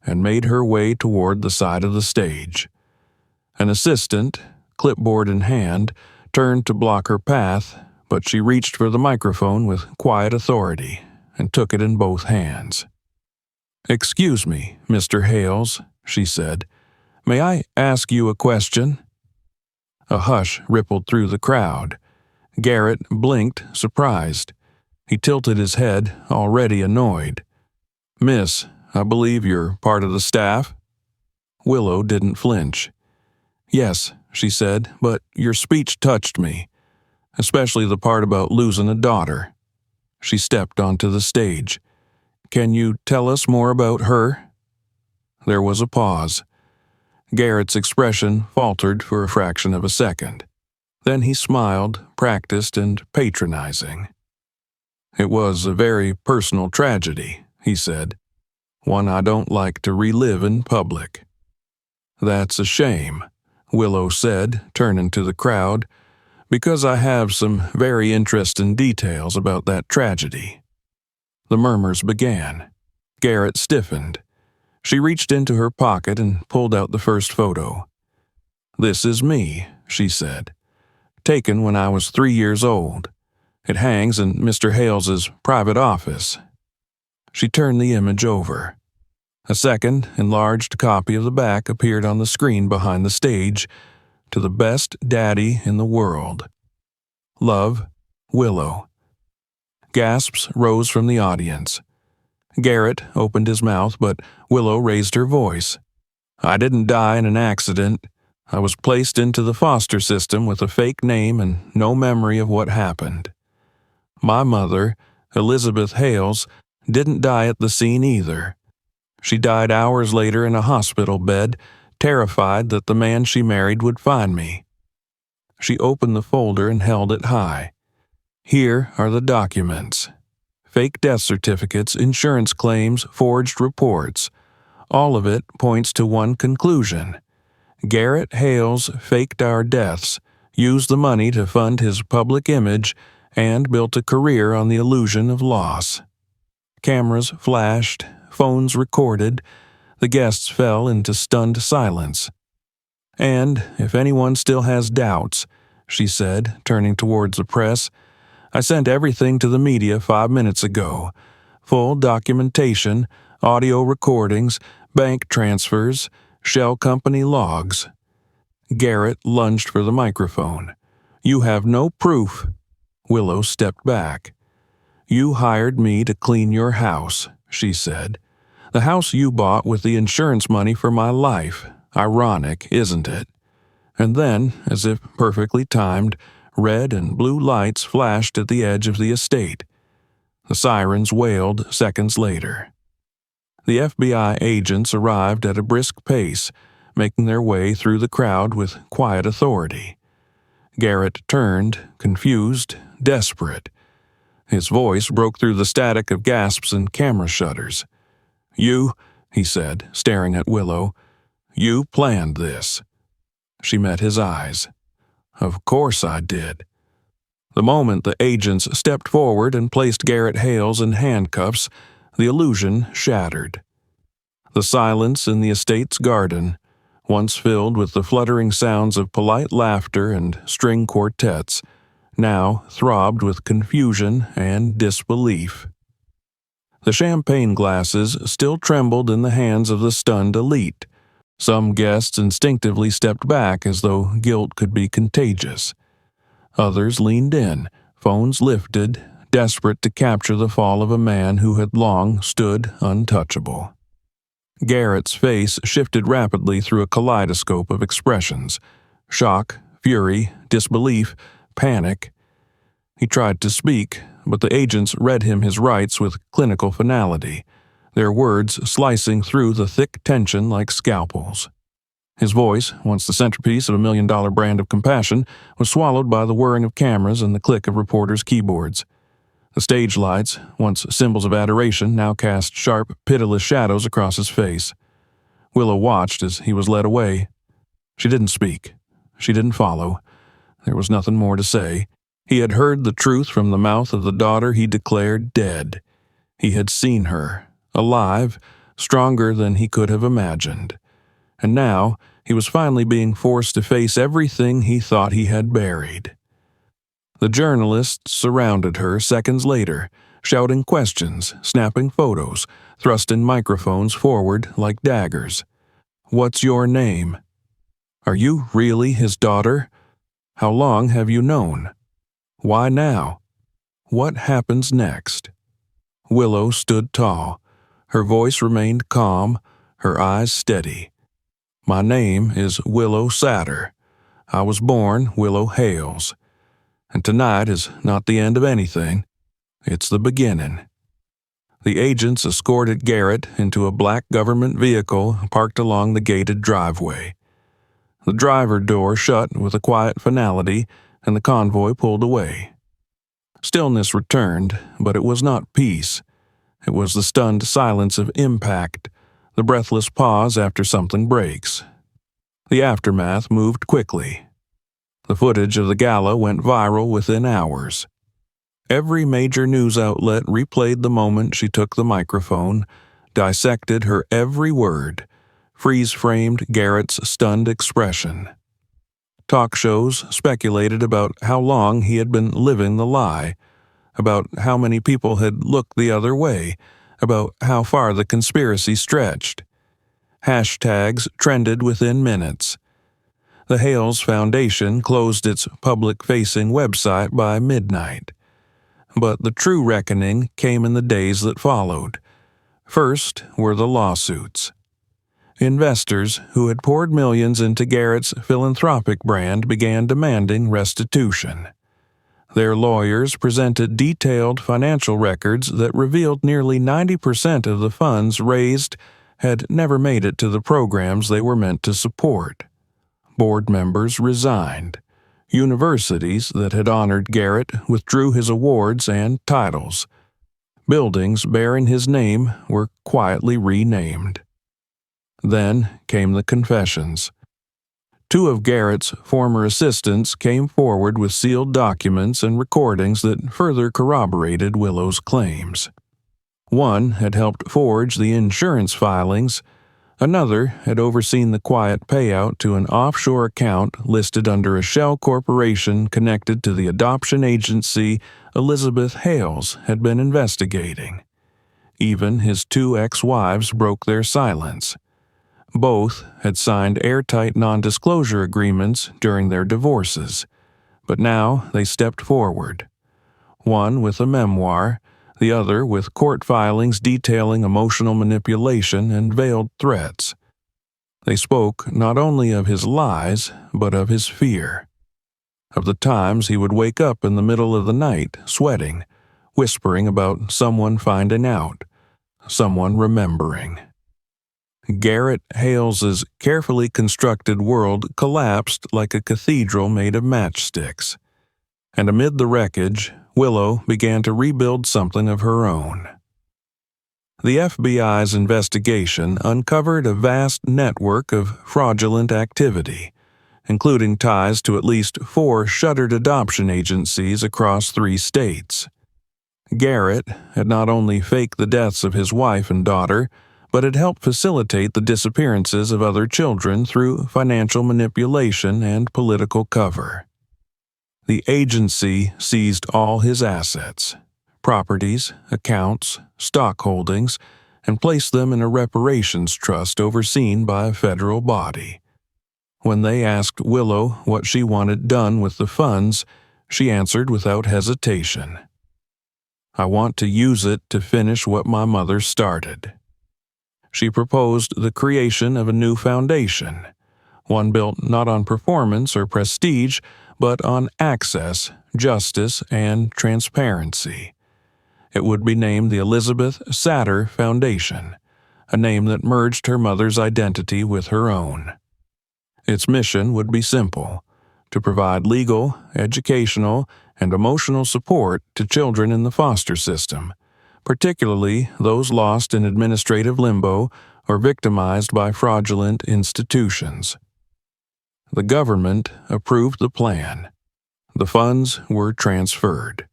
and made her way toward the side of the stage. An assistant, clipboard in hand, turned to block her path, but she reached for the microphone with quiet authority and took it in both hands. "Excuse me, Mr. Hales," she said. "May I ask you a question?" A hush rippled through the crowd. Garrett blinked, surprised. He tilted his head, already annoyed. "Miss, I believe you're part of the staff?" Willow didn't flinch. "Yes," she said, "but your speech touched me, especially the part about losing a daughter." She stepped onto the stage. "Can you tell us more about her?" There was a pause. Garrett's expression faltered for a fraction of a second. Then he smiled, practiced and patronizing. "It was a very personal tragedy," he said. "One I don't like to relive in public." "That's a shame," Willow said, turning to the crowd, "because I have some very interesting details about that tragedy." The murmurs began. Garrett stiffened. She reached into her pocket and pulled out the first photo. "This is me," she said. "Taken when I was 3 years old. It hangs in Mr. Hales's private office." She turned the image over. A second, enlarged copy of the back appeared on the screen behind the stage. "To the best daddy in the world. Love, Willow." Gasps rose from the audience. Garrett opened his mouth, but Willow raised her voice. "I didn't die in an accident. I was placed into the foster system with a fake name and no memory of what happened. My mother, Elizabeth Hales, didn't die at the scene either. She died hours later in a hospital bed, terrified that the man she married would find me." She opened the folder and held it high. "Here are the documents. Fake death certificates, insurance claims, forged reports. All of it points to one conclusion. Garrett Hales faked our deaths, used the money to fund his public image, and built a career on the illusion of loss." Cameras flashed, phones recorded. The guests fell into stunned silence. "And if anyone still has doubts," she said, turning towards the press, "I sent everything to the media 5 minutes ago. Full documentation, audio recordings, bank transfers, shell company logs." Garrett lunged for the microphone. "You have no proof." Willow stepped back. "You hired me to clean your house," she said. "The house you bought with the insurance money for my life. Ironic, isn't it?" And then, as if perfectly timed, red and blue lights flashed at the edge of the estate. The sirens wailed seconds later. The FBI agents arrived at a brisk pace, making their way through the crowd with quiet authority. Garrett turned, confused, desperate. His voice broke through the static of gasps and camera shutters. "You," he said, staring at Willow, "you planned this." She met his eyes. "Of course I did." The moment the agents stepped forward and placed Garrett Hales in handcuffs, the illusion shattered. The silence in the estate's garden, once filled with the fluttering sounds of polite laughter and string quartets, now throbbed with confusion and disbelief. The champagne glasses still trembled in the hands of the stunned elite. Some guests instinctively stepped back as though guilt could be contagious. Others leaned in, phones lifted, desperate to capture the fall of a man who had long stood untouchable. Garrett's face shifted rapidly through a kaleidoscope of expressions: shock, fury, disbelief, panic. He tried to speak, but the agents read him his rights with clinical finality, their words slicing through the thick tension like scalpels. His voice, once the centerpiece of a million-dollar brand of compassion, was swallowed by the whirring of cameras and the click of reporters' keyboards. The stage lights, once symbols of adoration, now cast sharp, pitiless shadows across his face. Willow watched as he was led away. She didn't speak. She didn't follow. There was nothing more to say. He had heard the truth from the mouth of the daughter he declared dead. He had seen her, alive, stronger than he could have imagined. And now he was finally being forced to face everything he thought he had buried. The journalists surrounded her seconds later, shouting questions, snapping photos, thrusting microphones forward like daggers. "What's your name?" "Are you really his daughter?" "How long have you known?" "Why now?" "What happens next?" Willow stood tall. Her voice remained calm, her eyes steady. "My name is Willow Satter. I was born Willow Hales. And tonight is not the end of anything. It's the beginning." The agents escorted Garrett into a black government vehicle parked along the gated driveway. The driver door shut with a quiet finality, and the convoy pulled away. Stillness returned, but it was not peace. It was the stunned silence of impact, the breathless pause after something breaks. The aftermath moved quickly. The footage of the gala went viral within hours. Every major news outlet replayed the moment she took the microphone, dissected her every word, freeze-framed Garrett's stunned expression. Talk shows speculated about how long he had been living the lie, about how many people had looked the other way, about how far the conspiracy stretched. Hashtags trended within minutes. The Hales Foundation closed its public-facing website by midnight. But the true reckoning came in the days that followed. First were the lawsuits. Investors who had poured millions into Garrett's philanthropic brand began demanding restitution. Their lawyers presented detailed financial records that revealed nearly 90% of the funds raised had never made it to the programs they were meant to support. Board members resigned. Universities that had honored Garrett withdrew his awards and titles. Buildings bearing his name were quietly renamed. Then came the confessions. Two of Garrett's former assistants came forward with sealed documents and recordings that further corroborated Willow's claims. One had helped forge the insurance filings. Another had overseen the quiet payout to an offshore account listed under a shell corporation connected to the adoption agency Elizabeth Hales had been investigating. Even his two ex-wives broke their silence. Both had signed airtight non-disclosure agreements during their divorces, but now they stepped forward. One with a memoir, the other with court filings detailing emotional manipulation and veiled threats. They spoke not only of his lies, but of his fear. Of the times he would wake up in the middle of the night, sweating, whispering about someone finding out, someone remembering. Garrett Hales's carefully constructed world collapsed like a cathedral made of matchsticks. And amid the wreckage, Willow began to rebuild something of her own. The FBI's investigation uncovered a vast network of fraudulent activity, including ties to at least 4 shuttered adoption agencies across 3 states. Garrett had not only faked the deaths of his wife and daughter, but had helped facilitate the disappearances of other children through financial manipulation and political cover. The agency seized all his assets, properties, accounts, stock holdings, and placed them in a reparations trust overseen by a federal body. When they asked Willow what she wanted done with the funds, she answered without hesitation. "I want to use it to finish what my mother started." She proposed the creation of a new foundation, one built not on performance or prestige, but on access, justice, and transparency. It would be named the Elizabeth Satter Foundation, a name that merged her mother's identity with her own. Its mission would be simple: to provide legal, educational, and emotional support to children in the foster system, particularly those lost in administrative limbo or victimized by fraudulent institutions. The government approved the plan. The funds were transferred.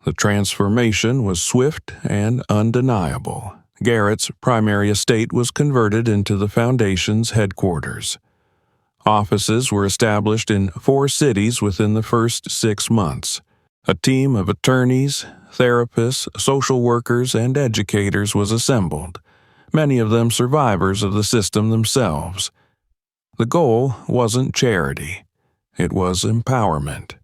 The transformation was swift and undeniable. Garrett's primary estate was converted into the foundation's headquarters. Offices were established in 4 cities within the first 6 months. A team of attorneys, therapists, social workers, and educators was assembled, many of them survivors of the system themselves. The goal wasn't charity. It was empowerment.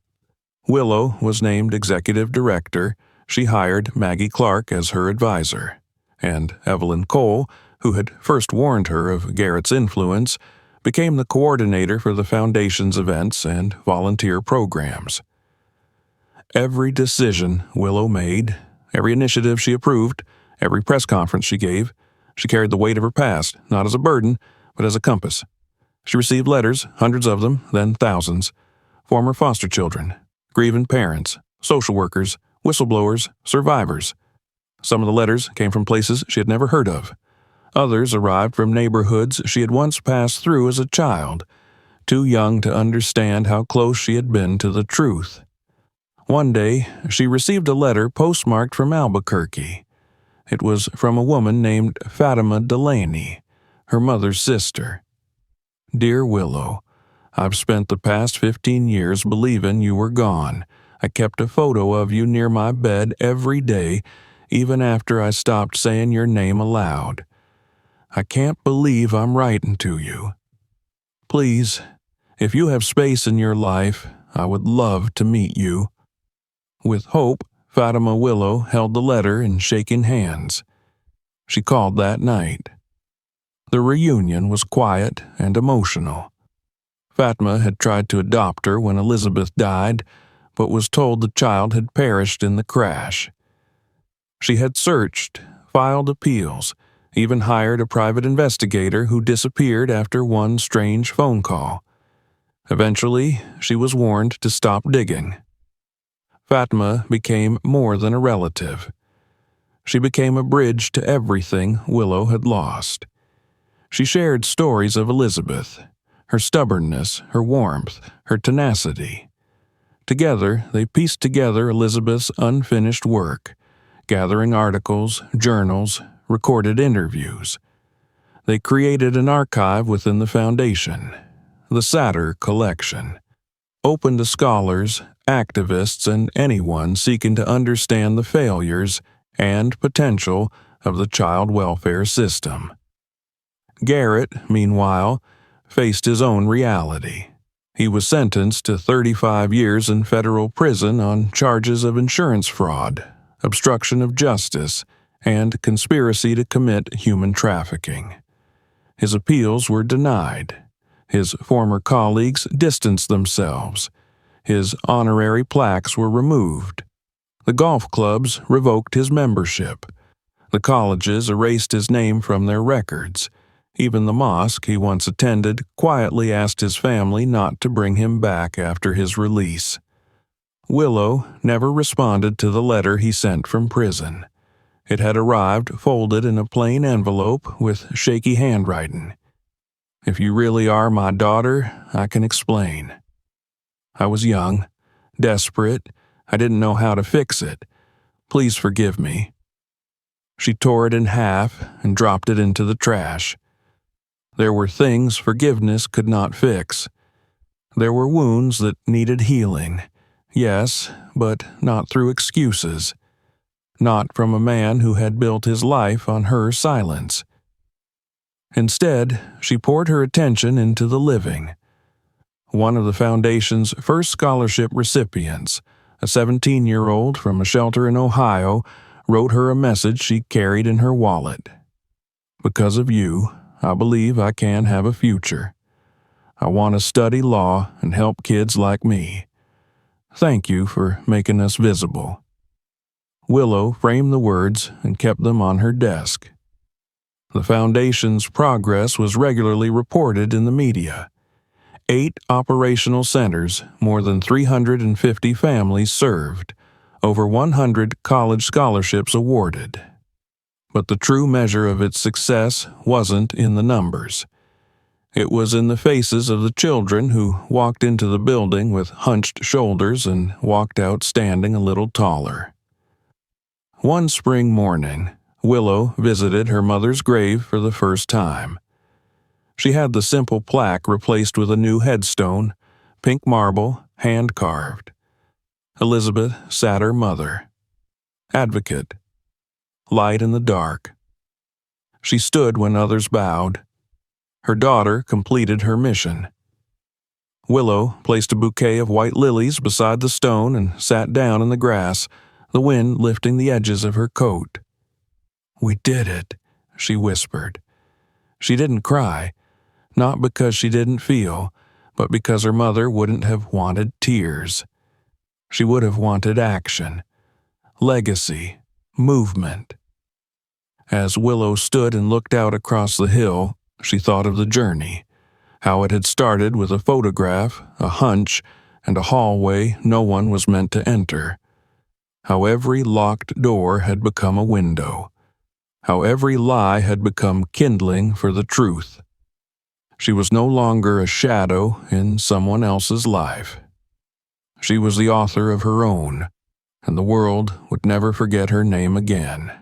Willow was named executive director. She hired Maggie Clark as her advisor, and Evelyn Cole, who had first warned her of Garrett's influence, became the coordinator for the foundation's events and volunteer programs. Every decision Willow made, every initiative she approved, every press conference she gave, she carried the weight of her past, not as a burden, but as a compass. She received letters, hundreds of them, then thousands, former foster children, grieving parents, social workers, whistleblowers, survivors. Some of the letters came from places she had never heard of. Others arrived from neighborhoods she had once passed through as a child, too young to understand how close she had been to the truth. One day, she received a letter postmarked from Albuquerque. It was from a woman named Fatima Delaney, her mother's sister. Dear Willow, I've spent the past 15 years believing you were gone. I kept a photo of you near my bed every day, even after I stopped saying your name aloud. I can't believe I'm writing to you. Please, if you have space in your life, I would love to meet you. With hope, Fatima Willow held the letter in shaking hands. She called that night. The reunion was quiet and emotional. Fatima had tried to adopt her when Elizabeth died, but was told the child had perished in the crash. She had searched, filed appeals, even hired a private investigator who disappeared after one strange phone call. Eventually, she was warned to stop digging. Fatima became more than a relative. She became a bridge to everything Willow had lost. She shared stories of Elizabeth, her stubbornness, her warmth, her tenacity. Together, they pieced together Elizabeth's unfinished work, gathering articles, journals, recorded interviews. They created an archive within the foundation, the Satter Collection, open to scholars, activists, and anyone seeking to understand the failures and potential of the child welfare system. Garrett, meanwhile, faced his own reality. He was sentenced to 35 years in federal prison on charges of insurance fraud, obstruction of justice, and conspiracy to commit human trafficking. His appeals were denied. His former colleagues distanced themselves. His honorary plaques were removed. The golf clubs revoked his membership. The colleges erased his name from their records. Even the mosque he once attended quietly asked his family not to bring him back after his release. Willow never responded to the letter he sent from prison. It had arrived folded in a plain envelope with shaky handwriting. If you really are my daughter, I can explain. I was young, desperate. I didn't know how to fix it. Please forgive me. She tore it in half and dropped it into the trash. There were things forgiveness could not fix. There were wounds that needed healing. Yes, but not through excuses. Not from a man who had built his life on her silence. Instead, she poured her attention into the living. One of the Foundation's first scholarship recipients, a 17-year-old from a shelter in Ohio, wrote her a message she carried in her wallet. Because of you, I believe I can have a future. I want to study law and help kids like me. Thank you for making us visible. Willow framed the words and kept them on her desk. The Foundation's progress was regularly reported in the media. 8 operational centers, more than 350 families served, over 100 college scholarships awarded. But the true measure of its success wasn't in the numbers. It was in the faces of the children who walked into the building with hunched shoulders and walked out standing a little taller. One spring morning, Willow visited her mother's grave for the first time. She had the simple plaque replaced with a new headstone, pink marble, hand-carved. Elizabeth Satter Mother. Advocate. Light in the dark. She stood when others bowed. Her daughter completed her mission. Willow placed a bouquet of white lilies beside the stone and sat down in the grass, the wind lifting the edges of her coat. "We did it," she whispered. She didn't cry, not because she didn't feel, but because her mother wouldn't have wanted tears. She would have wanted action, legacy, movement. As Willow stood and looked out across the hill, she thought of the journey, how it had started with a photograph, a hunch, and a hallway no one was meant to enter. How every locked door had become a window. How every lie had become kindling for the truth. She was no longer a shadow in someone else's life. She was the author of her own, and the world would never forget her name again.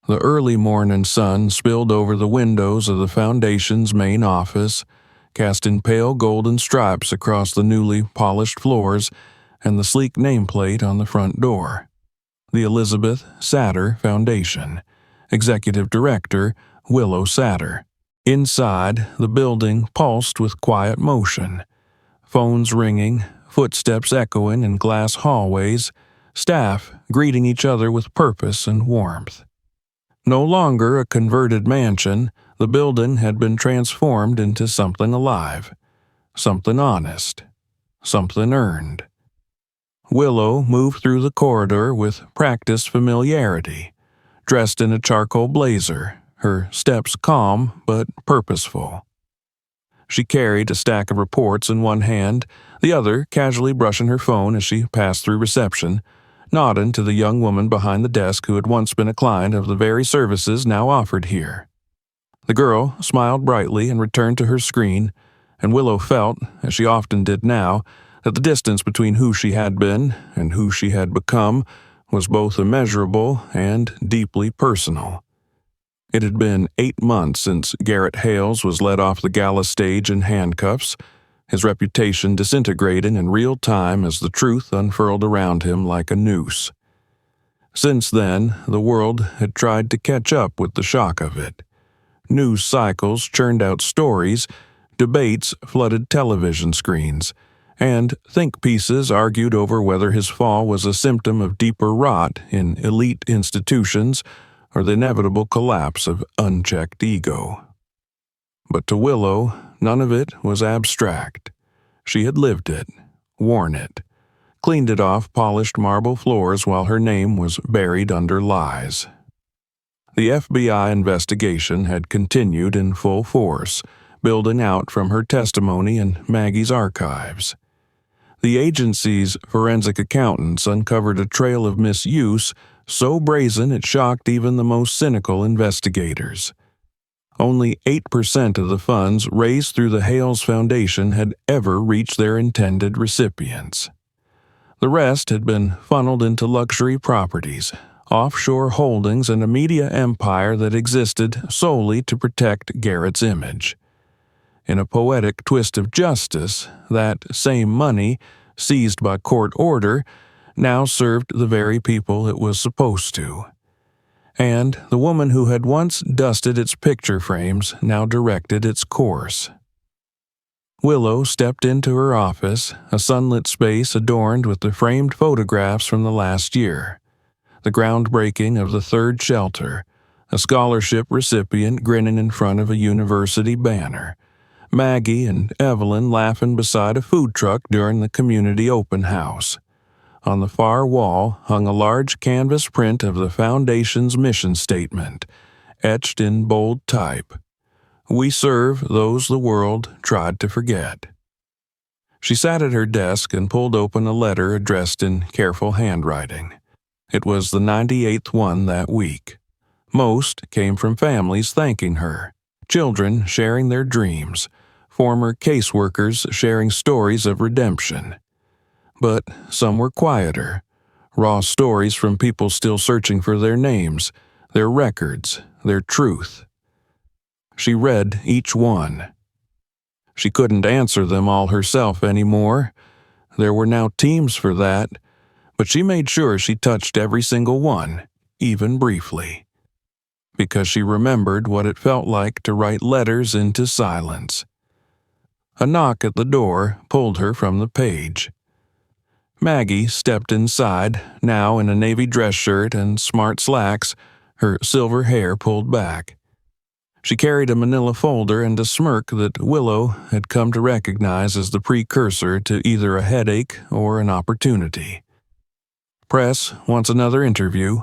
The early morning sun spilled over the windows of the Foundation's main office, casting pale golden stripes across the newly polished floors and the sleek nameplate on the front door. The Elizabeth Satter Foundation. Executive Director Willow Satter. Inside, the building pulsed with quiet motion. Phones ringing, footsteps echoing in glass hallways, staff greeting each other with purpose and warmth. No longer a converted mansion, the building had been transformed into something alive, something honest, something earned. Willow moved through the corridor with practiced familiarity, dressed in a charcoal blazer, her steps calm but purposeful. She carried a stack of reports in one hand, the other casually brushing her phone as she passed through reception, nodding to the young woman behind the desk who had once been a client of the very services now offered here. The girl smiled brightly and returned to her screen, and Willow felt, as she often did now, that the distance between who she had been and who she had become was both immeasurable and deeply personal. It had been 8 months since Garrett Hales was led off the gala stage in handcuffs, his reputation disintegrating in real time as the truth unfurled around him like a noose. Since then, the world had tried to catch up with the shock of it. News cycles churned out stories, debates flooded television screens, and think pieces argued over whether his fall was a symptom of deeper rot in elite institutions or the inevitable collapse of unchecked ego. But to Willow, none of it was abstract. She had lived it, worn it, cleaned it off polished marble floors while her name was buried under lies. The FBI investigation had continued in full force, building out from her testimony and Maggie's archives. The agency's forensic accountants uncovered a trail of misuse so brazen it shocked even the most cynical investigators. Only 8% of the funds raised through the Hales Foundation had ever reached their intended recipients. The rest had been funneled into luxury properties, offshore holdings, and a media empire that existed solely to protect Garrett's image. In a poetic twist of justice, that same money, seized by court order, now served the very people it was supposed to. And the woman who had once dusted its picture frames now directed its course. Willow stepped into her office, a sunlit space adorned with the framed photographs from the last year. The groundbreaking of the third shelter, a scholarship recipient grinning in front of a university banner, Maggie and Evelyn laughing beside a food truck during the community open house. On the far wall hung a large canvas print of the Foundation's mission statement, etched in bold type. "We serve those the world tried to forget." She sat at her desk and pulled open a letter addressed in careful handwriting. It was the 98th one that week. Most came from families thanking her, children sharing their dreams, former caseworkers sharing stories of redemption. But some were quieter, raw stories from people still searching for their names, their records, their truth. She read each one. She couldn't answer them all herself anymore. There were now teams for that, but she made sure she touched every single one, even briefly, because she remembered what it felt like to write letters into silence. A knock at the door pulled her from the page. Maggie stepped inside, now in a navy dress shirt and smart slacks, her silver hair pulled back. She carried a manila folder and a smirk that Willow had come to recognize as the precursor to either a headache or an opportunity. "Press wants another interview,"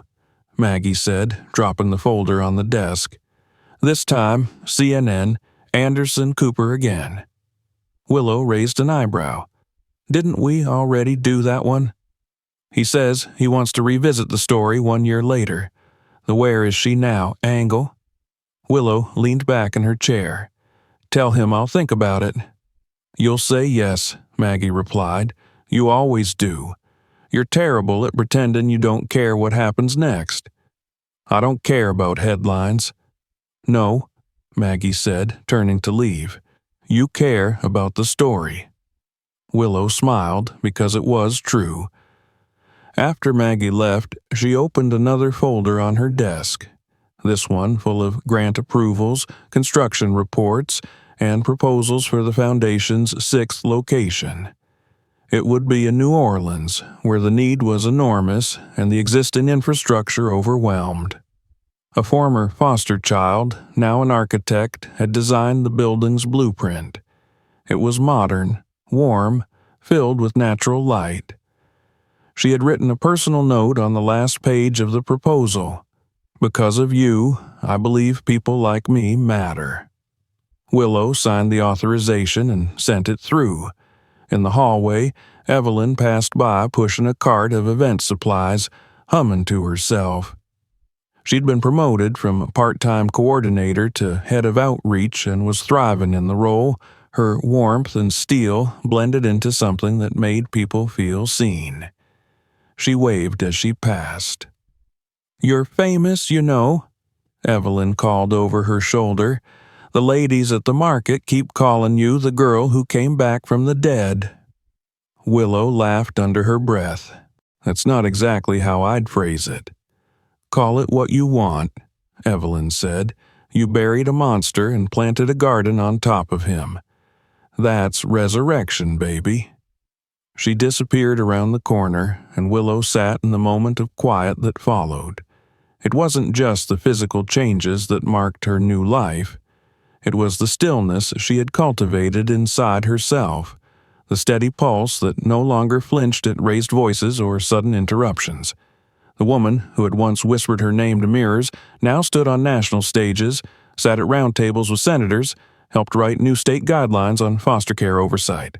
Maggie said, dropping the folder on the desk. "This time, CNN, Anderson Cooper again." Willow raised an eyebrow. "Didn't we already do that one?" "He says he wants to revisit the story 1 year later. The where is she now angle." Willow leaned back in her chair. "Tell him I'll think about it." "You'll say yes," Maggie replied. "You always do. You're terrible at pretending you don't care what happens next." "I don't care about headlines." "No," Maggie said, turning to leave. "You care about the story." Willow smiled because it was true. After Maggie left, she opened another folder on her desk, this one full of grant approvals, construction reports, and proposals for the Foundation's 6th location. It would be in New Orleans, where the need was enormous and the existing infrastructure overwhelmed. A former foster child, now an architect, had designed the building's blueprint. It was modern, warm, filled with natural light. She had written a personal note on the last page of the proposal. "Because of you, I believe people like me matter." Willow signed the authorization and sent it through. In the hallway, Evelyn passed by pushing a cart of event supplies, humming to herself. She'd been promoted from part-time coordinator to head of outreach and was thriving in the role. Her warmth and steel blended into something that made people feel seen. She waved as she passed. "You're famous, you know," Evelyn called over her shoulder. "The ladies at the market keep calling you the girl who came back from the dead." Willow laughed under her breath. "That's not exactly how I'd phrase it." "Call it what you want," Evelyn said. "You buried a monster and planted a garden on top of him. That's resurrection, baby." She disappeared around the corner, and Willow sat in the moment of quiet that followed. It wasn't just the physical changes that marked her new life. It was the stillness she had cultivated inside herself, the steady pulse that no longer flinched at raised voices or sudden interruptions. The woman who had once whispered her name to mirrors now stood on national stages, sat at round tables with senators, helped write new state guidelines on foster care oversight.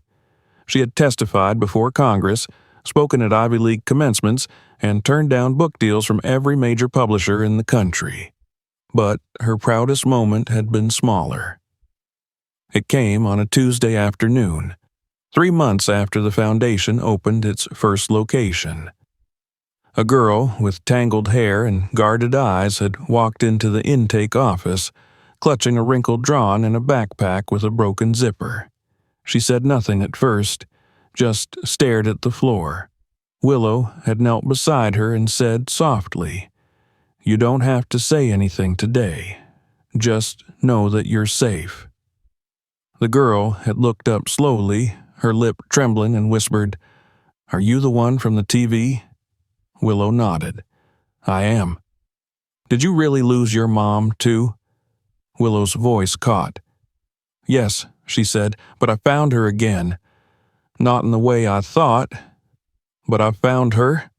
She had testified before Congress, spoken at Ivy League commencements, and turned down book deals from every major publisher in the country. But her proudest moment had been smaller. It came on a Tuesday afternoon, 3 months after the Foundation opened its first location. A girl with tangled hair and guarded eyes had walked into the intake office, clutching a wrinkled drawn in a backpack with a broken zipper. She said nothing at first, just stared at the floor. Willow had knelt beside her and said softly, "You don't have to say anything today. Just know that you're safe." The girl had looked up slowly, her lip trembling, and whispered, "Are you the one from the TV?" Willow nodded. "I am." "Did you really lose your mom, too?" Willow's voice caught. "Yes," she said, "but I found her again. Not in the way I thought, but I found her."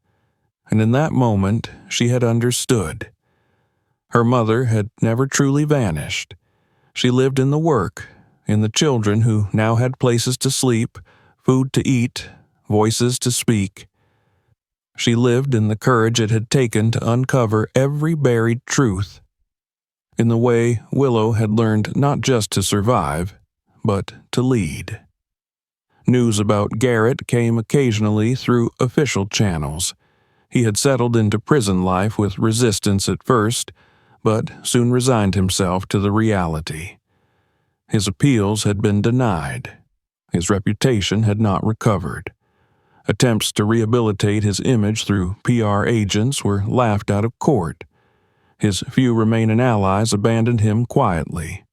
And in that moment, she had understood. Her mother had never truly vanished. She lived in the work, in the children who now had places to sleep, food to eat, voices to speak. She lived in the courage it had taken to uncover every buried truth, in the way Willow had learned not just to survive, but to lead. News about Garrett came occasionally through official channels. He had settled into prison life with resistance at first, but soon resigned himself to the reality. His appeals had been denied. His reputation had not recovered. Attempts to rehabilitate his image through PR agents were laughed out of court. His few remaining allies abandoned him quietly.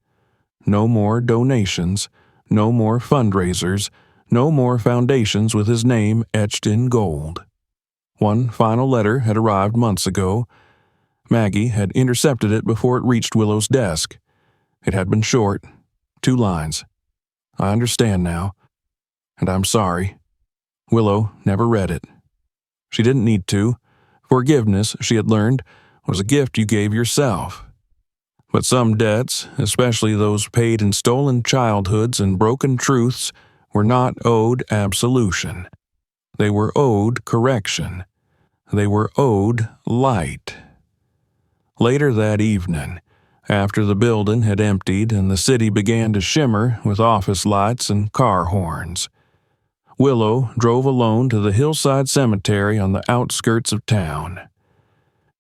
No more donations, no more fundraisers, no more foundations with his name etched in gold. One final letter had arrived months ago. Maggie had intercepted it before it reached Willow's desk. It had been short, 2 lines. "I understand now, and I'm sorry." Willow never read it. She didn't need to. Forgiveness, she had learned, was a gift you gave yourself. But some debts, especially those paid in stolen childhoods and broken truths, were not owed absolution. They were owed correction. They were owed light. Later that evening, after the building had emptied and the city began to shimmer with office lights and car horns, Willow drove alone to the hillside cemetery on the outskirts of town.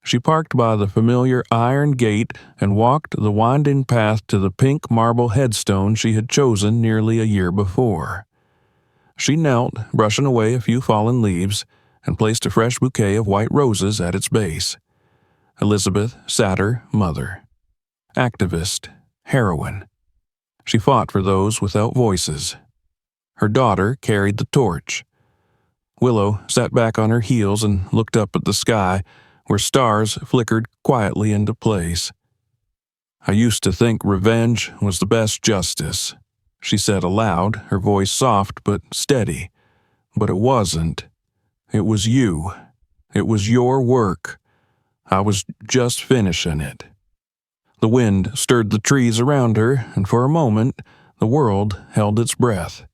She parked by the familiar iron gate and walked the winding path to the pink marble headstone she had chosen nearly a year before. She knelt, brushing away a few fallen leaves, and placed a fresh bouquet of white roses at its base. Elizabeth Satter, mother. Activist, heroine. She fought for those without voices. Her daughter carried the torch. Willow sat back on her heels and looked up at the sky, where stars flickered quietly into place. "I used to think revenge was the best justice," she said aloud, her voice soft but steady. "But it wasn't. It was you. It was your work. I was just finishing it." The wind stirred the trees around her, and for a moment the world held its breath.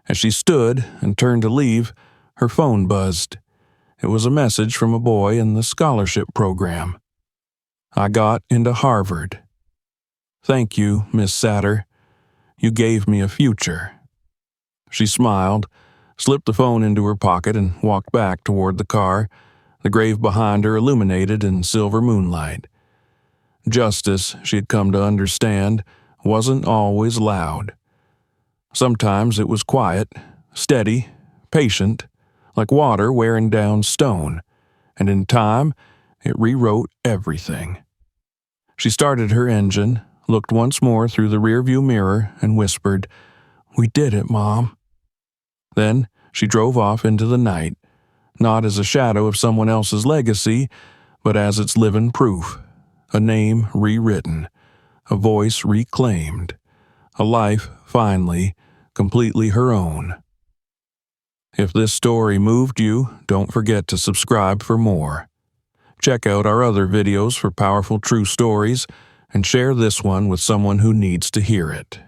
As she stood and turned to leave, her phone buzzed. It was a message from a boy in the scholarship program. "I got into Harvard. Thank you, Miss Satter. You gave me a future." She smiled, slipped the phone into her pocket, and walked back toward the car, the grave behind her illuminated in silver moonlight. Justice, she had come to understand, wasn't always loud. Sometimes it was quiet, steady, patient, like water wearing down stone, and in time it rewrote everything. She started her engine, looked once more through the rearview mirror, and whispered, "We did it, Mom." Then she drove off into the night, not as a shadow of someone else's legacy, but as its living proof, a name rewritten, a voice reclaimed, a life finally, completely her own. If this story moved you, don't forget to subscribe for more. Check out our other videos for powerful true stories, and share this one with someone who needs to hear it.